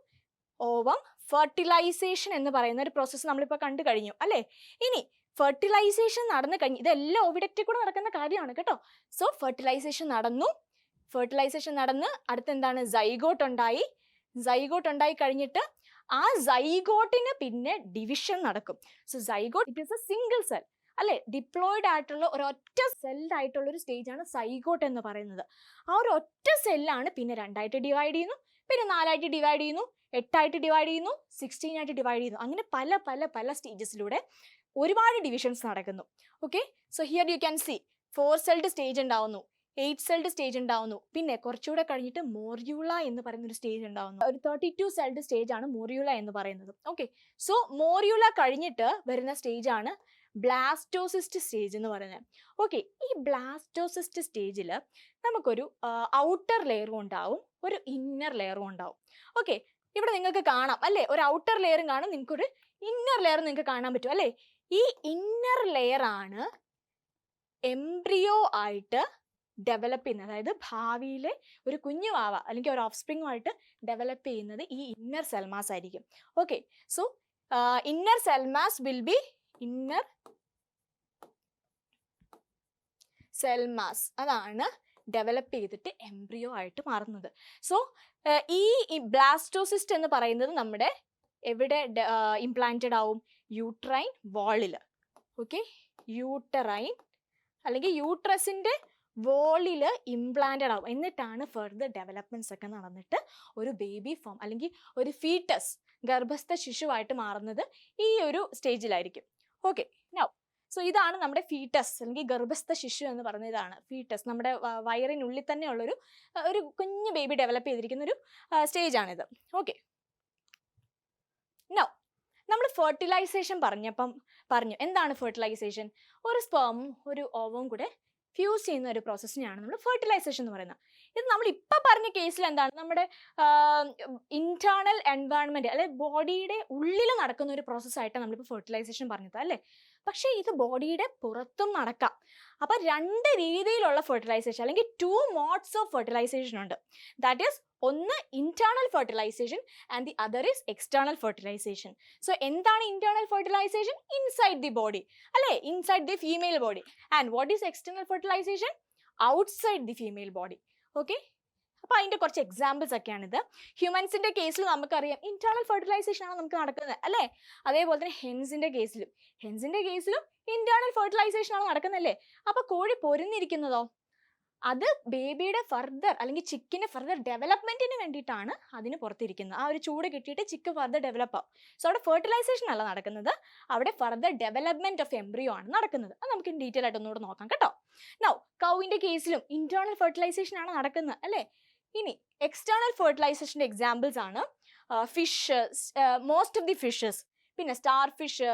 ഓവം, ഫെർട്ടിലൈസേഷൻ എന്ന് പറയുന്ന ഒരു പ്രോസസ്സ് നമ്മളിപ്പോൾ കണ്ടു കഴിഞ്ഞു അല്ലേ. ഇനി ഫെർട്ടിലൈസേഷൻ നടന്നു കഴിഞ്ഞു, ഇതെല്ലാം ഓവിഡക്റ്റിൽ കൂടെ നടക്കുന്ന കാര്യമാണ് കേട്ടോ. സോ ഫെർട്ടിലൈസേഷൻ നടന്ന് അടുത്തെന്താണ്, സൈഗോട്ട് ഉണ്ടായി. സൈഗോട്ട് ഉണ്ടായി കഴിഞ്ഞിട്ട് ആ സൈഗോട്ടിന് പിന്നെ ഡിവിഷൻ നടക്കും. So zygote it is A single cell അല്ലെ, ഡിപ്ലോയിഡ് ആയിട്ടുള്ള ഒരൊറ്റ സെല്ലായിട്ടുള്ള ഒരു സ്റ്റേജാണ് സൈഗോട്ട് എന്ന് പറയുന്നത്. ആ ഒരു ഒറ്റ സെല്ലാണ് പിന്നെ 2ആയിട്ട് ഡിവൈഡ് ചെയ്യുന്നു, പിന്നെ 4ആയിട്ട് ഡിവൈഡ് ചെയ്യുന്നു, 8ആയിട്ട് ഡിവൈഡ് ചെയ്യുന്നു, 16 ആയിട്ട് ഡിവൈഡ് ചെയ്യുന്നു. അങ്ങനെ പല പല പല സ്റ്റേജസിലൂടെ ഒരുപാട് ഡിവിഷൻസ് നടക്കുന്നു. Okay, so here you can see 4 celled stage ഉണ്ടാവുന്നു, 8 സെൽഡ് സ്റ്റേജ് ഉണ്ടാവുന്നു, പിന്നെ കുറച്ചുകൂടെ കഴിഞ്ഞിട്ട് മോർയൂള എന്ന് പറയുന്ന ഒരു സ്റ്റേജ് ഉണ്ടാവുന്നു. ഒരു 32 സെൽഡ് സ്റ്റേജ് ആണ് മോർയൂള എന്ന് പറയുന്നത്. ഓക്കെ, സോ മോർയൂള കഴിഞ്ഞിട്ട് വരുന്ന സ്റ്റേജ് ആണ് ബ്ലാസ്റ്റോസിസ്റ്റ് സ്റ്റേജ് എന്ന് പറയുന്നത്. ഓക്കെ, ഈ ബ്ലാസ്റ്റോസിസ്റ്റ് സ്റ്റേജിൽ നമുക്കൊരു ഔട്ടർ ലെയറും ഉണ്ടാവും, ഒരു ഇന്നർ ലെയറും ഉണ്ടാവും. ഓക്കെ, ഇവിടെ നിങ്ങൾക്ക് കാണാം അല്ലേ, ഒരു ഔട്ടർ ലെയറും കാണും, നിങ്ങൾക്കൊരു ഇന്നർ ലെയർ നിങ്ങൾക്ക് കാണാൻ പറ്റും അല്ലേ. ഈ ഇന്നർ ലെയർ ആണ് എംബ്രിയോ ആയിട്ട് ഡെവലപ്പ് ചെയ്യുന്നത്, അതായത് ഭാവിയിലെ ഒരു കുഞ്ഞു വാവ അല്ലെങ്കിൽ ഒരു ഓഫ് സ്പ്രിങ്ങുമായിട്ട് ഡെവലപ്പ് ചെയ്യുന്നത് ഈ ഇന്നർ സെൽമാസ് ആയിരിക്കും. Okay, so inner cell mass will be inner cell mass, അതാണ് ഡെവലപ്പ് ചെയ്തിട്ട് എംബ്രിയോ ആയിട്ട് മാറുന്നത്. സോ ഈ ബ്ലാസ്റ്റോസിസ്റ്റ് എന്ന് പറയുന്നത് നമ്മുടെ എവിടെ ഇംപ്ലാന്റഡ് ആവും, യൂട്രൈൻ വാളിൽ. ഓക്കെ, യൂട്ടറൈൻ അല്ലെങ്കിൽ യൂട്രസിന്റെ വോളിൽ ഇംപ്ലാന്റഡ് ആവും. എന്നിട്ടാണ് ഫർദർ ഡെവലപ്മെന്റ്സ് ഒക്കെ നടന്നിട്ട് ഒരു ബേബി ഫോം അല്ലെങ്കിൽ ഒരു ഫീറ്റസ്, ഗർഭസ്ഥ ശിശുവായിട്ട് മാറുന്നത് ഈ ഒരു സ്റ്റേജിലായിരിക്കും. ഓക്കെ, നൗ സോ ഇതാണ് നമ്മുടെ ഫീറ്റസ് അല്ലെങ്കിൽ ഗർഭസ്ഥ ശിശു എന്ന് പറയുന്നത്. ഇതാണ് ഫീറ്റസ്, നമ്മുടെ വയറിനുള്ളിൽ തന്നെ ഉള്ളൊരു ഒരു കുഞ്ഞു ബേബി ഡെവലപ്പ് ചെയ്തിരിക്കുന്ന ഒരു സ്റ്റേജാണിത്. ഓക്കെ, നൗ നമ്മൾ ഫെർട്ടിലൈസേഷൻ പറഞ്ഞു എന്താണ് ഫെർട്ടിലൈസേഷൻ, ഒരു സ്പേമും ഒരു ഓവവും കൂടെ ഫ്യൂസ് ചെയ്യുന്ന ഒരു പ്രോസസ്സിനെയാണ് നമ്മൾ ഫെർട്ടിലൈസേഷൻ എന്ന് പറയുന്നത്. ഇത് നമ്മൾ ഇപ്പം പറഞ്ഞ കേസിൽ എന്താണ്, നമ്മുടെ ഇന്റേണൽ എൻവയോൺമെന്റ് അല്ലെ ബോഡിയുടെ ഉള്ളിൽ നടക്കുന്ന ഒരു പ്രോസസ്സായിട്ടാണ് നമ്മളിപ്പോൾ ഫെർട്ടിലൈസേഷൻ പറഞ്ഞത് അല്ലേ. പക്ഷേ ഇത് ബോഡിയുടെ പുറത്തും നടക്കാം. അപ്പം 2 രീതിയിലുള്ള ഫെർട്ടിലൈസേഷൻ അല്ലെങ്കിൽ 2 മോഡ്സ് ഓഫ് ഫെർട്ടിലൈസേഷൻ ഉണ്ട്. ദാറ്റ് ഈസ് ഒന്ന് internal fertilisation and the other is external fertilisation. So എന്താണ് internal fertilisation, inside the body അല്ലേ, inside the female body. And what is external fertilisation, outside the female body. Okay, അപ്പോൾ അതിൻ്റെ കുറച്ച് examples ഒക്കെയാണിത്. ഹ്യൂമൻസിൻ്റെ കേസിൽ നമുക്കറിയാം internal fertilisation ആണ് നമുക്ക് നടക്കുന്നത് അല്ലേ. അതേപോലെ തന്നെ ഹെൻസിൻ്റെ കേസിലും ഇന്റേണൽ ഫെർട്ടിലൈസേഷൻ ആണ് നടക്കുന്നല്ലേ. അപ്പോൾ കോഴി പൊരുന്നിരിക്കുന്നതോ, അത് ബേബിയുടെ ഫർദർ അല്ലെങ്കിൽ ചിക്കിന് ഫർദർ ഡെവലപ്മെന്റിന് വേണ്ടിയിട്ടാണ് അതിന് പുറത്തിരിക്കുന്നത്. ആ ഒരു ചൂട് കിട്ടിയിട്ട് ചിക്ക് ഫർദർ ഡെവലപ്പ് ആവും. സോ അവിടെ ഫെർട്ടിലൈസേഷൻ അല്ല നടക്കുന്നത്, അവിടെ ഫർദർ ഡെവലപ്മെന്റ് ഓഫ് എംബ്രിയോ ആണ് നടക്കുന്നത്. അത് നമുക്ക് ഡീറ്റെയിൽ ആയിട്ട് ഒന്നുകൂടെ നോക്കാം കേട്ടോ. നൗ കൗവിന്റെ കേസിലും ഇന്റേണൽ ഫെർട്ടിലൈസേഷൻ ആണ് നടക്കുന്നത് അല്ലേ. ഇനി എക്സ്റ്റേണൽ ഫെർട്ടിലൈസേഷന്റെ എക്സാമ്പിൾസ് ആണ് fish, most of the fishes, പിന്നെ സ്റ്റാർ ഫിഷ്,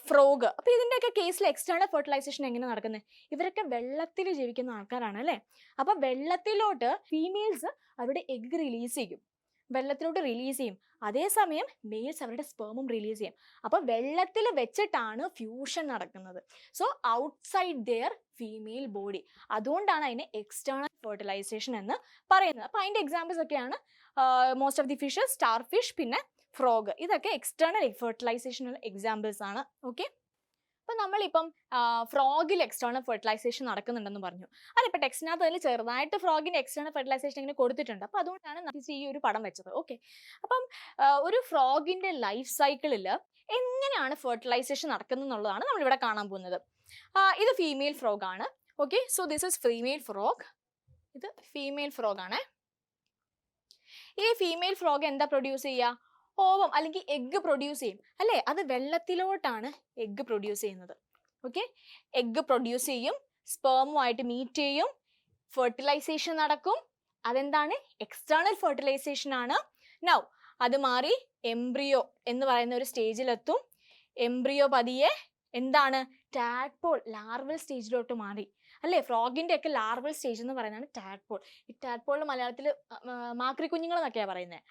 ഫ്രോഗ്. അപ്പോൾ ഇതിൻ്റെയൊക്കെ കേസിൽ എക്സ്റ്റേണൽ ഫെർട്ടിലൈസേഷൻ എങ്ങനെ നടക്കുന്നത്, ഇവരൊക്കെ വെള്ളത്തിൽ ജീവിക്കുന്ന ആൾക്കാരാണ് അല്ലേ. അപ്പോൾ വെള്ളത്തിലോട്ട് ഫീമെയിൽസ് അവരുടെ എഗ് റിലീസ് ചെയ്യും, അതേസമയം മെയിൽസ് അവരുടെ സ്പേമും റിലീസ് ചെയ്യും. അപ്പോൾ വെള്ളത്തിൽ വെച്ചിട്ടാണ് ഫ്യൂഷൻ നടക്കുന്നത്. So outside their female body, അതുകൊണ്ടാണ് അതിനെ എക്സ്റ്റേണൽ ഫെർട്ടിലൈസേഷൻ എന്ന് പറയുന്നത്. അപ്പോൾ അതിൻ്റെ എക്സാമ്പിൾസ് ഒക്കെയാണ് most of the fishes, star fish, പിന്നെ ഫ്രോഗ്. ഇതൊക്കെ എക്സ്റ്റേണൽ ഫെർട്ടിലൈസേഷനുള്ള എക്സാമ്പിൾസ് ആണ്. ഓക്കെ, അപ്പോൾ നമ്മളിപ്പം ഫ്രോഗിൽ എക്സ്റ്റേണൽ ഫെർട്ടിലൈസേഷൻ നടക്കുന്നുണ്ടെന്ന് പറഞ്ഞു. അതിപ്പോൾ ടെക്സ്റ്റിനകത്ത് അതിൽ ചെറുതായിട്ട് ഫ്രോഗിൻ്റെ എക്സ്റ്റേണൽ ഫെർട്ടിലൈസേഷൻ ഇങ്ങനെ കൊടുത്തിട്ടുണ്ട്. അപ്പോൾ അതുകൊണ്ടാണ് നമുക്ക് ഈ ഒരു പടം വെച്ചത്. ഓക്കെ, അപ്പം ഒരു ഫ്രോഗിൻ്റെ ലൈഫ് സൈക്കിളിൽ എങ്ങനെയാണ് ഫെർട്ടിലൈസേഷൻ നടക്കുന്നത് എന്നുള്ളതാണ് നമ്മളിവിടെ കാണാൻ പോകുന്നത്. ഇത് ഫീമെയിൽ ഫ്രോഗ് ആണ്. Okay, so this is female frog. ഇത് ഫീമെയിൽ ഫ്രോഗ് ആണ്. ഈ ഫീമെയിൽ ഫ്രോഗ് എന്താ പ്രൊഡ്യൂസ് ചെയ്യുക? ഓവം അല്ലെങ്കിൽ എഗ്ഗ് പ്രൊഡ്യൂസ് ചെയ്യും അല്ലേ? അത് വെള്ളത്തിലോട്ടാണ് എഗ്ഗ് പ്രൊഡ്യൂസ് ചെയ്യുന്നത്. ഓക്കെ, എഗ്ഗ് പ്രൊഡ്യൂസ് ചെയ്യും, സ്പേമുമായിട്ട് മീറ്റ് ചെയ്യും, ഫെർട്ടിലൈസേഷൻ നടക്കും. അതെന്താണ്? എക്സ്റ്റേണൽ ഫെർട്ടിലൈസേഷൻ ആണ്. നൗ അത് മാറി എംബ്രിയോ എന്ന് പറയുന്ന ഒരു സ്റ്റേജിലെത്തും. എംബ്രിയോ പതിയെ എന്താണ്? ടാഡ്പോൾ, ലാർവൽ സ്റ്റേജിലോട്ട് മാറി അല്ലേ? ഫ്രോഗിൻ്റെ ഒക്കെ ലാർവൽ സ്റ്റേജ് എന്ന് പറയുന്നതാണ് ടാഡ്പോൾ. ഈ ടാഡ്പോളിന് മലയാളത്തിൽ മാക്രി കുഞ്ഞുങ്ങൾ എന്നൊക്കെയാണ് പറയുന്നത്.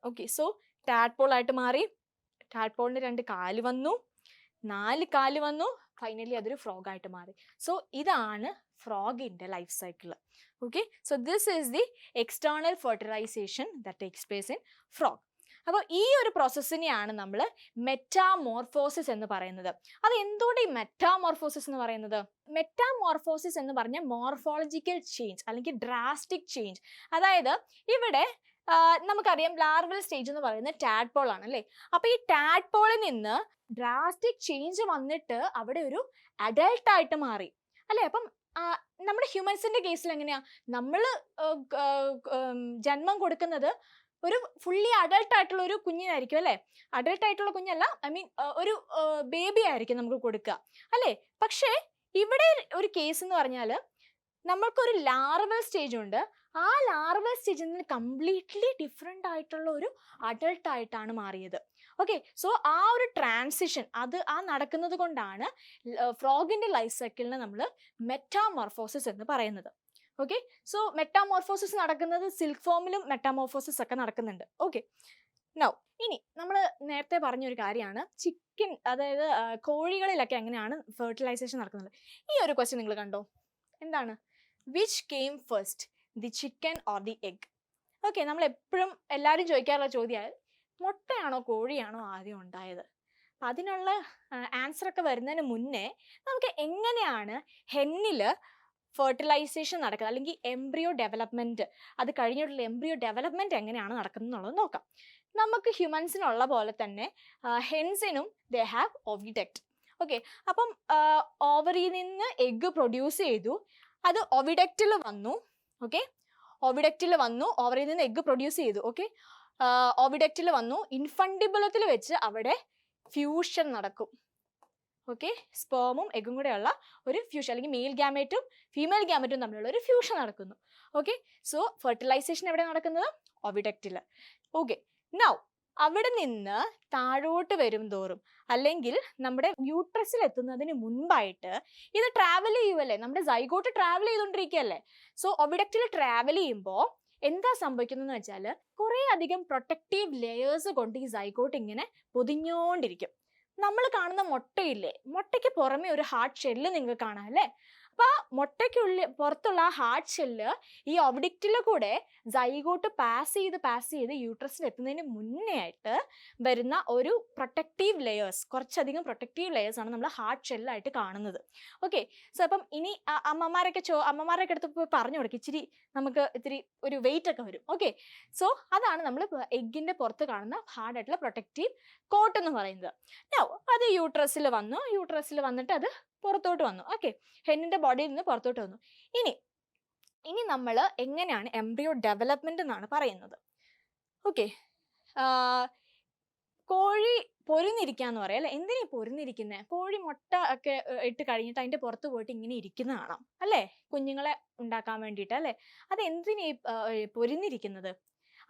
ഓക്കെ, സോ ടാഡ്പോൾ ആയിട്ട് മാറി. ടാഡ്പോളിന് 2 കാല് വന്നു, 4 കാല് വന്നു, ഫൈനലി അതൊരു ഫ്രോഗായിട്ട് മാറി. സോ ഇതാണ് ഫ്രോഗിൻ്റെ life cycle. Okay, so this is the external fertilisation that takes place in frog. അപ്പോൾ ഈ ഒരു പ്രോസസ്സിനെയാണ് നമ്മൾ മെറ്റാമോർഫോസിസ് എന്ന് പറയുന്നത്. അത് എന്തുകൊണ്ട് ഈ മെറ്റാമോർഫോസിസ് എന്ന് പറയുന്നത്? മെറ്റാമോർഫോസിസ് എന്ന് പറഞ്ഞാൽ മോർഫോളജിക്കൽ ചേഞ്ച് അല്ലെങ്കിൽ ഡ്രാസ്റ്റിക് ചേഞ്ച്. അതായത് ഇവിടെ നമുക്കറിയാം ലാർവൽ സ്റ്റേജ് എന്ന് പറയുന്നത് ടാഡ്പോൾ ആണ് അല്ലേ? അപ്പോൾ ഈ ടാഡ്പോളിൽ നിന്ന് ഡ്രാസ്റ്റിക് ചേഞ്ച് വന്നിട്ട് അവിടെ ഒരു അഡൾട്ടായിട്ട് മാറി അല്ലേ? അപ്പം നമ്മുടെ ഹ്യൂമൻസിന്റെ കേസിൽ എങ്ങനെയാ? നമ്മൾ ജന്മം കൊടുക്കുന്നത് ഒരു ഫുള്ളി അഡൾട്ട് ആയിട്ടുള്ള ഒരു കുഞ്ഞിനായിരിക്കും അല്ലേ? അഡൾട്ട് ആയിട്ടുള്ള കുഞ്ഞല്ല, ഐ മീൻ ഒരു ബേബി ആയിരിക്കും നമുക്ക് കൊടുക്കുക അല്ലേ? പക്ഷേ ഇവിടെ ഒരു കേസ് എന്ന് പറഞ്ഞാൽ നമ്മൾക്കൊരു ലാർവൽ സ്റ്റേജ് ഉണ്ട്. ആ ലാർവൽ സ്റ്റേജിൽ നിന്ന് കംപ്ലീറ്റ്ലി ഡിഫറെൻ്റ് ആയിട്ടുള്ള ഒരു അഡൾട്ട് ആയിട്ടാണ് മാറിയത്. ഓക്കെ, സോ ആ ഒരു ട്രാൻസിഷൻ അത് നടക്കുന്നത് കൊണ്ടാണ് ഫ്രോഗിൻ്റെ ലൈഫ് സൈക്കിളിനെ നമ്മൾ മെറ്റാമോർഫോസിസ് എന്ന് പറയുന്നത്. ഓക്കെ, സോ മെറ്റാമോർഫോസിസ് നടക്കുന്നത് സിൽക്ക് ഫോമിലും മെറ്റാമോർഫോസിസ് ഒക്കെ നടക്കുന്നുണ്ട്. ഓക്കെ, നൗ ഇനി നമ്മൾ നേരത്തെ പറഞ്ഞൊരു കാര്യമാണ് ചിക്കൻ, അതായത് കോഴികളിലൊക്കെ എങ്ങനെയാണ് ഫെർട്ടിലൈസേഷൻ നടക്കുന്നത്. ഈ ഒരു ക്വസ്റ്റ്യൻ നിങ്ങൾ കണ്ടോ? എന്താണ്? Which came first, the chicken or the egg? Okay, നമ്മൾ എപ്പോഴും എല്ലാവരും ചോദിക്കാറുള്ള ചോദ്യമാണ് മുട്ടയാണോ കോഴിയാണോ ആദ്യം ഉണ്ടായത്? അപ്പം അതിനുള്ള ആൻസറൊക്കെ വരുന്നതിന് മുന്നേ നമുക്ക് എങ്ങനെയാണ് ഹെന്നിൽ ഫെർട്ടിലൈസേഷൻ നടക്കുന്നത് അല്ലെങ്കിൽ എംബ്രിയോ ഡെവലപ്മെൻറ്റ്, അത് കഴിഞ്ഞിട്ടുള്ള എംബ്രിയോ ഡെവലപ്മെൻറ്റ് എങ്ങനെയാണ് നടക്കുന്നത് എന്നുള്ളത് നോക്കാം. നമുക്ക് ഹ്യൂമൻസിനുള്ള പോലെ തന്നെ ഹെൻസിനും ദേ ഹാവ് ഓവിഡക്റ്റ്. ഓക്കെ, അപ്പം ഓവറിയിൽ നിന്ന് എഗ്ഗ് പ്രൊഡ്യൂസ് ചെയ്തു, അത് ഓവിഡക്റ്റിൽ വന്നു. ഓക്കെ, ഓവിഡക്റ്റിൽ വന്നു, ഓവറിയിൽ നിന്ന് എഗ്ഗ് പ്രൊഡ്യൂസ് ചെയ്തു. ഓക്കെ, ഓവിഡക്റ്റിൽ വന്നു, ഇൻഫണ്ടിബിളത്തിൽ വെച്ച് അവിടെ ഫ്യൂഷൻ നടക്കും. ഓക്കെ, സ്പേമും എഗ്ഗും കൂടെയുള്ള ഒരു ഫ്യൂഷൻ, അല്ലെങ്കിൽ മെയിൽ ഗ്യാമേറ്റും ഫീമെയിൽ ഗ്യാമേറ്റും തമ്മിലുള്ള ഒരു ഫ്യൂഷൻ നടക്കുന്നു. ഓക്കെ, സോ ഫെർട്ടിലൈസേഷൻ എവിടെ നടക്കുന്നത്? ഓവിഡക്റ്റിൽ. ഓക്കെ, നൗ അവിടെ നിന്ന് താഴോട്ട് വരും തോറും അല്ലെങ്കിൽ നമ്മുടെ യൂട്രസിൽ എത്തുന്നതിന് മുൻപായിട്ട് ഇത് ട്രാവൽ ചെയ്യുമല്ലേ, നമ്മുടെ സൈഗോട്ട് ട്രാവൽ ചെയ്തുകൊണ്ടിരിക്കുകയല്ലേ. സോ ഒവിഡക്റ്റിൽ ട്രാവൽ ചെയ്യുമ്പോൾ എന്താ സംഭവിക്കുന്നതെന്ന് വെച്ചാൽ കുറേ അധികം പ്രൊട്ടക്റ്റീവ് ലെയേഴ്സ് കൊണ്ട് ഈ സൈഗോട്ട് ഇങ്ങനെ പൊതിഞ്ഞോണ്ടിരിക്കും. നമ്മൾ കാണുന്ന മുട്ടയില്ലേ, മുട്ടയ്ക്ക് പുറമെ ഒരു ഹാർഡ് ഷെല്ല് നിങ്ങൾക്ക് കാണാം അല്ലേ? അപ്പോൾ ആ മുട്ടയ്ക്കുള്ളിൽ പുറത്തുള്ള ആ ഹാർഡ് ഷെല്ല് ഈ ഒബ്ഡിക്റ്റിൽ കൂടെ സൈഗോട്ട് പാസ് ചെയ്ത് യൂട്രസിൽ എത്തുന്നതിന് മുന്നേ ആയിട്ട് വരുന്ന ഒരു പ്രൊട്ടക്റ്റീവ് ലെയേഴ്സ്, കുറച്ചധികം പ്രൊട്ടക്റ്റീവ് ലെയേഴ്സ് ആണ് നമ്മൾ ഹാർഡ് ഷെല്ലായിട്ട് കാണുന്നത്. ഓക്കെ, സോ അപ്പം ഇനി അമ്മമാരൊക്കെ അടുത്ത് പോയി പറഞ്ഞു കൊടുക്കും, ഇത്തിരി ഒരു വെയിറ്റ് ഒക്കെ വരും. ഓക്കെ, സോ അതാണ് നമ്മൾ എഗ്ഗിൻ്റെ പുറത്ത് കാണുന്ന ഹാർഡായിട്ടുള്ള പ്രൊട്ടക്റ്റീവ് കോട്ട് എന്ന് പറയുന്നത്. അത് യൂട്രസിൽ വന്നിട്ട് അത് പുറത്തോട്ട് വന്നു. ഓക്കെ, ഹെന്നിൻ്റെ ബോഡിയിൽ നിന്ന് പുറത്തോട്ട് വന്നു. ഇനി നമ്മൾ എങ്ങനെയാണ് എംബ്രിയോ ഡെവലപ്മെന്റ് എന്നാണ് പറയുന്നത്. ഓക്കെ, കോഴി പൊരുന്നിരിക്കാന്ന് പറയാം അല്ലെ? എന്തിനാ പൊരുന്നിരിക്കുന്നത്? കോഴി മുട്ട ഒക്കെ ഇട്ട് കഴിഞ്ഞിട്ട് അതിൻ്റെ പുറത്ത് പോയിട്ട് ഇങ്ങനെ ഇരിക്കുന്ന കാണാം അല്ലേ, കുഞ്ഞുങ്ങളെ ഉണ്ടാക്കാൻ വേണ്ടിയിട്ട് അല്ലേ? അത് എന്തിനാ പൊരുന്നിരിക്കുന്നത്?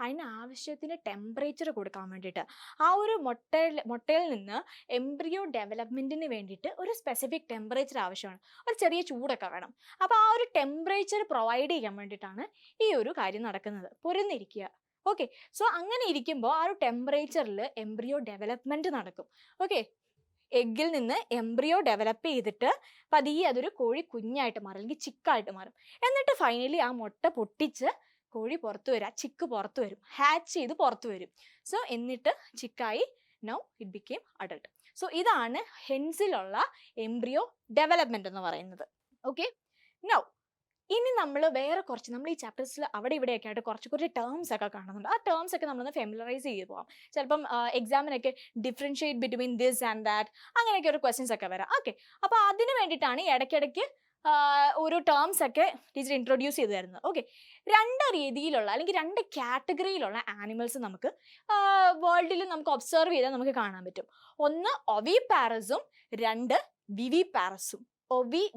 അതിന് ആവശ്യത്തിന് ടെമ്പറേച്ചർ കൊടുക്കാൻ വേണ്ടിയിട്ട്. ആ ഒരു മുട്ടയിൽ നിന്ന് എംബ്രിയോ ഡെവലപ്മെൻറ്റിന് വേണ്ടിയിട്ട് ഒരു സ്പെസിഫിക് ടെമ്പറേച്ചർ ആവശ്യമാണ്, ഒരു ചെറിയ ചൂടൊക്കെ വേണം. അപ്പോൾ ആ ഒരു ടെമ്പറേച്ചർ പ്രൊവൈഡ് ചെയ്യാൻ വേണ്ടിയിട്ടാണ് ഈ ഒരു കാര്യം നടക്കുന്നത്, പൊരുന്നിരിക്കുക. ഓക്കെ, സോ അങ്ങനെ ഇരിക്കുമ്പോൾ ആ ഒരു ടെമ്പറേച്ചറിൽ എംബ്രിയോ ഡെവലപ്മെൻറ്റ് നടക്കും. ഓക്കെ, എഗ്ഗിൽ നിന്ന് എംബ്രിയോ ഡെവലപ്പ് ചെയ്തിട്ട് പതിയെ അതൊരു കോഴി കുഞ്ഞായിട്ട് മാറും അല്ലെങ്കിൽ ചിക്കായിട്ട് മാറും. എന്നിട്ട് ഫൈനലി ആ മുട്ട പൊട്ടിച്ച് കോഴി പുറത്തു വരും, ആ ചിക്ക് പുറത്തു വരും, ഹാച്ച് ചെയ്ത് പുറത്തു വരും. സോ എന്നിട്ട് ചിക്കായി now it became adult. So ഇതാണ് ഹെൻസിലുള്ള എംബ്രിയോ ഡെവലപ്മെന്റ് എന്ന് പറയുന്നത്. ഓക്കെ, നൗ ഇനി നമ്മൾ വേറെ കുറച്ച് നമ്മൾ ഈ ചാപ്റ്റേഴ്സിൽ അവിടെ ഇവിടെയൊക്കെ ആയിട്ട് കുറച്ച് ടേംസ് ഒക്കെ കാണുന്നുണ്ട്. ആ ടേംസ് ഒക്കെ നമ്മളൊന്ന് ഫെമിലറൈസ് ചെയ്ത് പോകാം. ചിലപ്പം എക്സാമിനൊക്കെ differentiate between this and that അങ്ങനെയൊക്കെ ഒരു ക്വസ്റ്റ്യൻസ് ഒക്കെ വരാം. ഓക്കെ, അപ്പോൾ അതിന് വേണ്ടിയിട്ടാണ് ഇടയ്ക്കിടയ്ക്ക് ഒരു ടേംസ് ഒക്കെ ടീച്ചർ ഇൻട്രൊഡ്യൂസ് ചെയ്ത് തരുന്നത്. ഓക്കെ, 2 രീതിയിലുള്ള അല്ലെങ്കിൽ 2 കാറ്റഗറിയിലുള്ള ആനിമൽസ് നമുക്ക് വേൾഡിൽ നമുക്ക് ഒബ്സർവ് ചെയ്താൽ നമുക്ക് കാണാൻ പറ്റും. ഒന്ന് ഒവിപാരസും 2 വിവിപാരസും.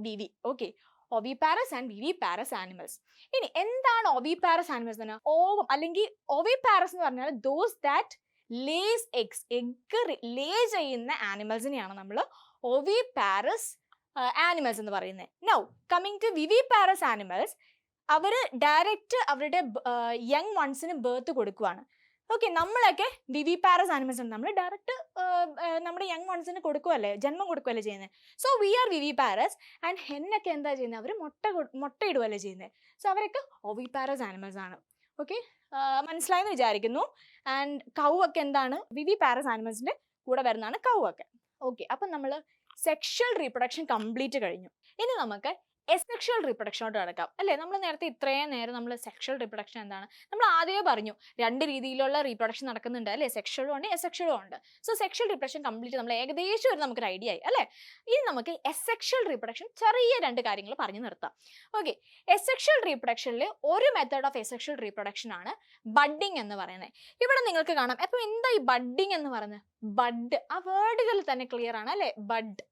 വിവി. Okay, oviparous and viviparous animals. ഇനി എന്താണ് ഒവിപാരസ് ആനിമൽസ് എന്ന് പറഞ്ഞാൽ? ഓവം അല്ലെങ്കിൽ ഒവിപാരസ് എന്ന് പറഞ്ഞാൽ those that lays eggs, egg lay ചെയ്യുന്ന ആനിമൽസിനെയാണ് നമ്മൾ ഒവിപാരസ് ആനിമൽസ് എന്ന് പറയുന്നത്. Now coming to viviparous animals, അവർ ഡയറക്റ്റ് അവരുടെ യങ് വൺസിന് ബർത്ത് കൊടുക്കുവാണ്. ഓക്കെ, നമ്മളൊക്കെ വിവിപാരസ് ആനിമൽസ് ആണ്, നമ്മൾ ഡയറക്റ്റ് നമ്മുടെ യങ് വൺസിന് കൊടുക്കുവല്ലേ, ജന്മം കൊടുക്കുവല്ലേ ചെയ്യുന്നത്. So we are viviparous. And ഹെന്നൊക്കെ എന്താ ചെയ്യുന്നത്? അവർ മുട്ടയിടുവല്ലേ ചെയ്യുന്നത്. സോ അവരൊക്കെ ഒവിപാരസ് ആനിമൽസ് ആണ്. ഓക്കെ, മനസ്സിലായെന്ന് വിചാരിക്കുന്നു. ആൻഡ് കൗ ഒക്കെ എന്താണ്? വിവിപാരസ് ആനിമൽസിന്റെ കൂടെ വരുന്നതാണ് കൗ ഒക്കെ. ഓക്കെ, അപ്പം നമ്മൾ സെക്ഷൽ റീപ്രൊഡക്ഷൻ കംപ്ലീറ്റ് കഴിഞ്ഞു. ഇനി നമുക്ക് എസെക്ഷൽ റീപ്രൊഡക്ഷനോട്ട് കിടക്കാം അല്ലേ. നമ്മൾ നേരത്തെ ഇത്രയും നേരം നമ്മൾ സെക്ഷൽ റീപ്രൊഡക്ഷൻ എന്താണ് നമ്മൾ ആദ്യമേ പറഞ്ഞു. 2 രീതിയിലുള്ള റീപ്രൊഡക്ഷൻ നടക്കുന്നുണ്ട് അല്ലേ, സെക്ഷലും ഉണ്ട് എസെക്ഷലും ഉണ്ട്. സോ സെക്ഷൽ റീപ്രൊഡക്ഷൻ കംപ്ലീറ്റ് നമ്മൾ ഏകദേശം നമുക്കൊരു ഐഡിയ ആയി അല്ലേ. ഇനി നമുക്ക് എസെക്ഷൽ റീപ്രൊഡക്ഷൻ ചെറിയ 2 കാര്യങ്ങൾ പറഞ്ഞു നിർത്താം. ഓക്കെ, എസെക്ഷൽ റീപ്രൊഡക്ഷനിൽ ഒരു മെത്തേഡ് ഓഫ് എസെക്ഷൽ റീപ്രൊഡക്ഷൻ ആണ് ബഡ്ഡിങ് എന്ന് പറയുന്നത്. ഇവിടെ നിങ്ങൾക്ക് കാണാം. അപ്പോൾ എന്താ ഈ ബഡ്ഡിങ് എന്ന് പറയുന്നത്? ബഡ്, ആ വേർഡുകൾ തന്നെ ക്ലിയർ ആണ് അല്ലേ, ബഡ്.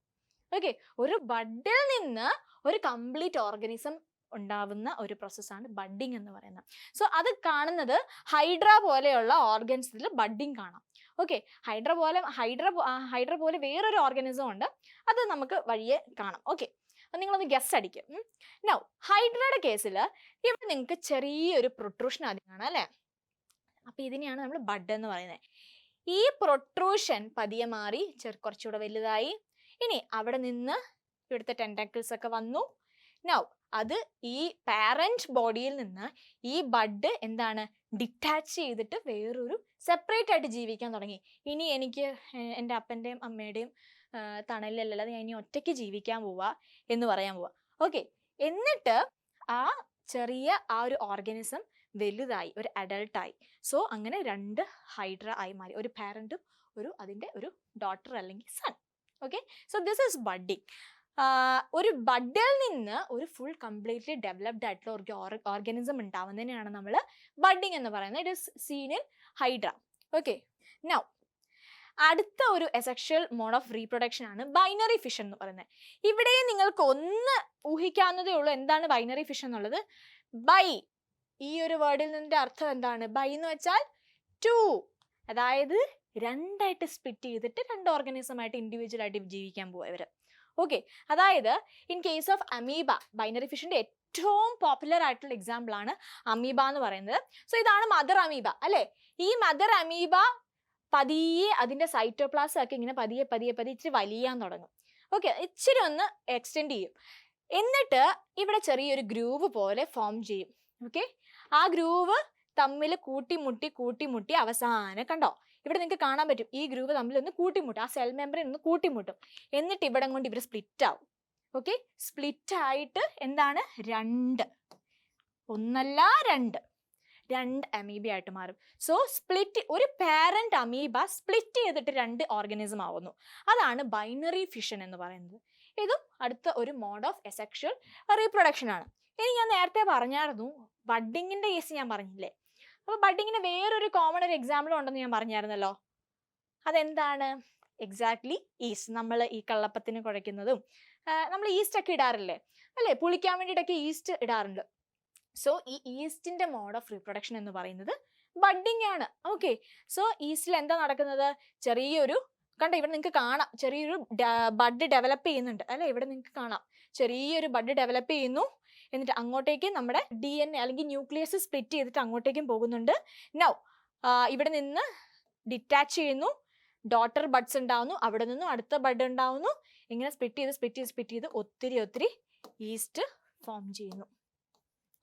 ഓക്കെ, ഒരു ബഡിൽ നിന്ന് ഒരു കംപ്ലീറ്റ് ഓർഗനിസം ഉണ്ടാവുന്ന ഒരു പ്രോസസ്സാണ് ബഡ്ഡിങ് എന്ന് പറയുന്നത്. സോ അത് കാണുന്നത് ഹൈഡ്ര പോലെയുള്ള ഓർഗൻസിൽ ബഡ്ഡിങ് കാണാം. ഓക്കെ, ഹൈഡ്ര പോലെ വേറൊരു ഓർഗനിസം ഉണ്ട്, അത് നമുക്ക് വഴിയെ കാണാം. ഓക്കെ, നിങ്ങളൊന്ന് ഗസ് അടിക്കും. നൗ ഹൈഡ്രയുടെ കേസിൽ ഇവിടെ നിങ്ങൾക്ക് ചെറിയൊരു പ്രൊട്രൂഷൻ ആദ്യം കാണാം അല്ലേ. അപ്പൊ ഇതിനെയാണ് നമ്മൾ ബഡ് എന്ന് പറയുന്നത്. ഈ പ്രൊട്രൂഷൻ പതിയെ മാറി കുറച്ചുകൂടെ വലുതായി. ഇനി അവിടെ നിന്ന് ഇവിടുത്തെ ടെന്റാക്കിൾസ് ഒക്കെ വന്നു. നൗ അത് ഈ പാരന്റ് ബോഡിയിൽ നിന്ന് ഈ ബഡ് എന്താണ് ഡിറ്റാച്ച് ചെയ്തിട്ട് വേറൊരു സെപ്പറേറ്റ് ആയിട്ട് ജീവിക്കാൻ തുടങ്ങി. ഇനി എനിക്ക് എൻ്റെ അപ്പൻ്റെയും അമ്മയുടെയും തണലിലല്ലാതെ ഞാൻ ഇനി ഒറ്റയ്ക്ക് ജീവിക്കാൻ പോവാ എന്ന് പറയാൻ പോവാ. ഓക്കെ, എന്നിട്ട് ആ ചെറിയ ആ ഒരു ഓർഗനിസം വലുതായി, ഒരു അഡൾട്ടായി. സോ അങ്ങനെ 2 ഹൈഡ്ര ആയി മാറി, ഒരു പാരന്റും അതിൻ്റെ ഒരു ഡോട്ടർ അല്ലെങ്കിൽ son. Okay, so this is budding. ഒരു ബഡിൽ നിന്ന് ഒരു ഫുൾ കംപ്ലീറ്റ്ലി ഡെവലപ്ഡ് ആയിട്ടുള്ള ഒരു ഓർഗനിസം ഉണ്ടാവുന്നതിനാണ് നമ്മൾ ബഡ്ഡിങ് എന്ന് പറയുന്നത്. It is seen in hydra. Okay, now അടുത്ത ഒരു എസെക്ഷൽ മോഡ് ഓഫ് റീപ്രൊഡക്ഷൻ ആണ് ബൈനറി ഫിഷൻ എന്ന് പറയുന്നത്. ഇവിടെ നിങ്ങൾക്ക് ഒന്ന് ഊഹിക്കാവുന്നതേ ഉള്ളൂ എന്താണ് ബൈനറി ഫിഷൻ എന്നുള്ളത്. ബൈ, ഈ ഒരു വേർഡിൽ നിന്നിന്റെ അർത്ഥം എന്താണ്? ബൈ എന്ന് വെച്ചാൽ 2, അതായത് 2 ആയിട്ട് സ്പ്ലിറ്റ് ചെയ്തിട്ട് 2 ഓർഗനിസം ആയിട്ട് ഇൻഡിവിജ്വൽ ആയിട്ട് ജീവിക്കാൻ പോവാ ഇവര്. ഓക്കെ, അതായത് in case of amoeba, binary ഫിഷിന്റെ ഏറ്റവും പോപ്പുലർ ആയിട്ടുള്ള എക്സാമ്പിൾ ആണ് അമീബ എന്ന് പറയുന്നത്. സോ ഇതാണ് മദർ അമീബ അല്ലേ. ഈ മദർ അമീബ പതിയെ അതിന്റെ സൈറ്റോപ്ലാസം ഒക്കെ ഇങ്ങനെ പതിയെ ഇച്ചിരി വലിയാൻ തുടങ്ങും. ഓക്കെ, ഇച്ചിരി ഒന്ന് എക്സ്റ്റെൻഡ് ചെയ്യും. എന്നിട്ട് ഇവിടെ ചെറിയൊരു ഗ്രൂവ് പോലെ ഫോം ചെയ്യും. ഓക്കെ, ആ ഗ്രൂവ് തമ്മിൽ കൂട്ടിമുട്ടി അവസാനം കണ്ടോ, ഇവിടെ നിങ്ങൾക്ക് കാണാൻ പറ്റും ഈ ഗ്രൂപ്പ് തമ്മിൽ ഒന്ന് കൂട്ടിമുട്ടും, ആ സെൽ മെമ്പറിൻ ഒന്ന് കൂട്ടിമുട്ടും. എന്നിട്ട് ഇവിടെ കൊണ്ട് ഇവർ സ്പ്ലിറ്റ് ആവും. ഓക്കെ, സ്പ്ലിറ്റ് ആയിട്ട് എന്താണ് 2, ഒന്നല്ല 2 അമീബ ആയിട്ട് മാറും. സോ സ്പ്ലിറ്റ്, ഒരു പാരന്റ് അമീബ സ്പ്ലിറ്റ് ചെയ്തിട്ട് 2 ഓർഗനിസം ആവുന്നു. അതാണ് ബൈനറി ഫിഷൻ എന്ന് പറയുന്നത്. ഇതും അടുത്ത ഒരു മോഡ് ഓഫ് എസെക്ഷൽ റീപ്രൊഡക്ഷൻ ആണ്. ഇനി ഞാൻ നേരത്തെ പറഞ്ഞായിരുന്നു ബഡ്ഡിങ്ങിന്റെ കേസ് ഞാൻ പറഞ്ഞില്ലേ. അപ്പോൾ ബഡ്ഡിങ്ങിന് വേറൊരു കോമൺ ഒരു എക്സാമ്പിൾ ഉണ്ടെന്ന് ഞാൻ പറഞ്ഞായിരുന്നല്ലോ. അതെന്താണ്? Exactly east. നമ്മൾ ഈ കള്ളപ്പത്തിന് കുഴയ്ക്കുന്നതും നമ്മൾ ഈസ്റ്റ് ഒക്കെ ഇടാറില്ലേ അല്ലേ, പുളിക്കാൻ വേണ്ടിയിട്ടൊക്കെ ഈസ്റ്റ് ഇടാറുണ്ട്. സോ ഈ ഈസ്റ്റിന്റെ മോഡ് ഓഫ് റീപ്രൊഡക്ഷൻ എന്ന് പറയുന്നത് ബഡ്ഡിങ് ആണ്. ഓക്കെ, സോ ഈസ്റ്റിൽ എന്താ നടക്കുന്നത്? ചെറിയൊരു കണ്ടോ, ഇവിടെ നിങ്ങൾക്ക് കാണാം ചെറിയൊരു ബഡ് ഡെവലപ്പ് ചെയ്യുന്നുണ്ട് അല്ലെ. ഇവിടെ നിങ്ങൾക്ക് കാണാം ചെറിയൊരു ബഡ് ഡെവലപ്പ് ചെയ്യുന്നു. എന്നിട്ട് അങ്ങോട്ടേക്ക് നമ്മുടെ DNA അല്ലെങ്കിൽ ന്യൂക്ലിയസ് സ്പ്ലിറ്റ് ചെയ്തിട്ട് അങ്ങോട്ടേക്കും പോകുന്നുണ്ട്. നൗ ഇവിടെ നിന്ന് ഡിറ്റാച്ച് ചെയ്യുന്നു, ഡോട്ടർ ബഡ്സ് ഉണ്ടാവുന്നു, അവിടെ നിന്നും അടുത്ത ബഡ് ഉണ്ടാവുന്നു. ഇങ്ങനെ സ്പ്ലിറ്റ് ചെയ്ത് ഒത്തിരി ഈസ്റ്റ് ഫോം ചെയ്യുന്നു.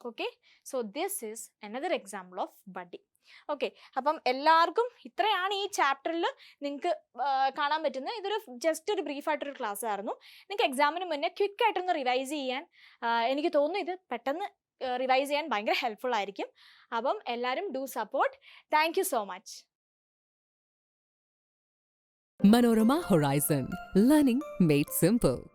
Okay, so this is another example of budding. Okay, അപ്പം എല്ലാവർക്കും ഇത്രയാണ് ഈ ചാപ്റ്ററിൽ നിങ്ങൾക്ക് കാണാൻ പറ്റുന്നത്. ഇതൊരു ജസ്റ്റ് ഒരു ബ്രീഫായിട്ടൊരു ക്ലാസ് ആയിരുന്നു. നിങ്ങൾക്ക് എക്സാമിന് മുന്നേ ക്വിക്കായിട്ടൊന്ന് റിവൈസ് ചെയ്യാൻ എനിക്ക് തോന്നുന്നു ഇത് പെട്ടെന്ന് റിവൈസ് ചെയ്യാൻ ഭയങ്കര ഹെൽപ്ഫുൾ ആയിരിക്കും. അപ്പം എല്ലാവരും do support. Thank you so much. Manorama Horizon. Learning made simple.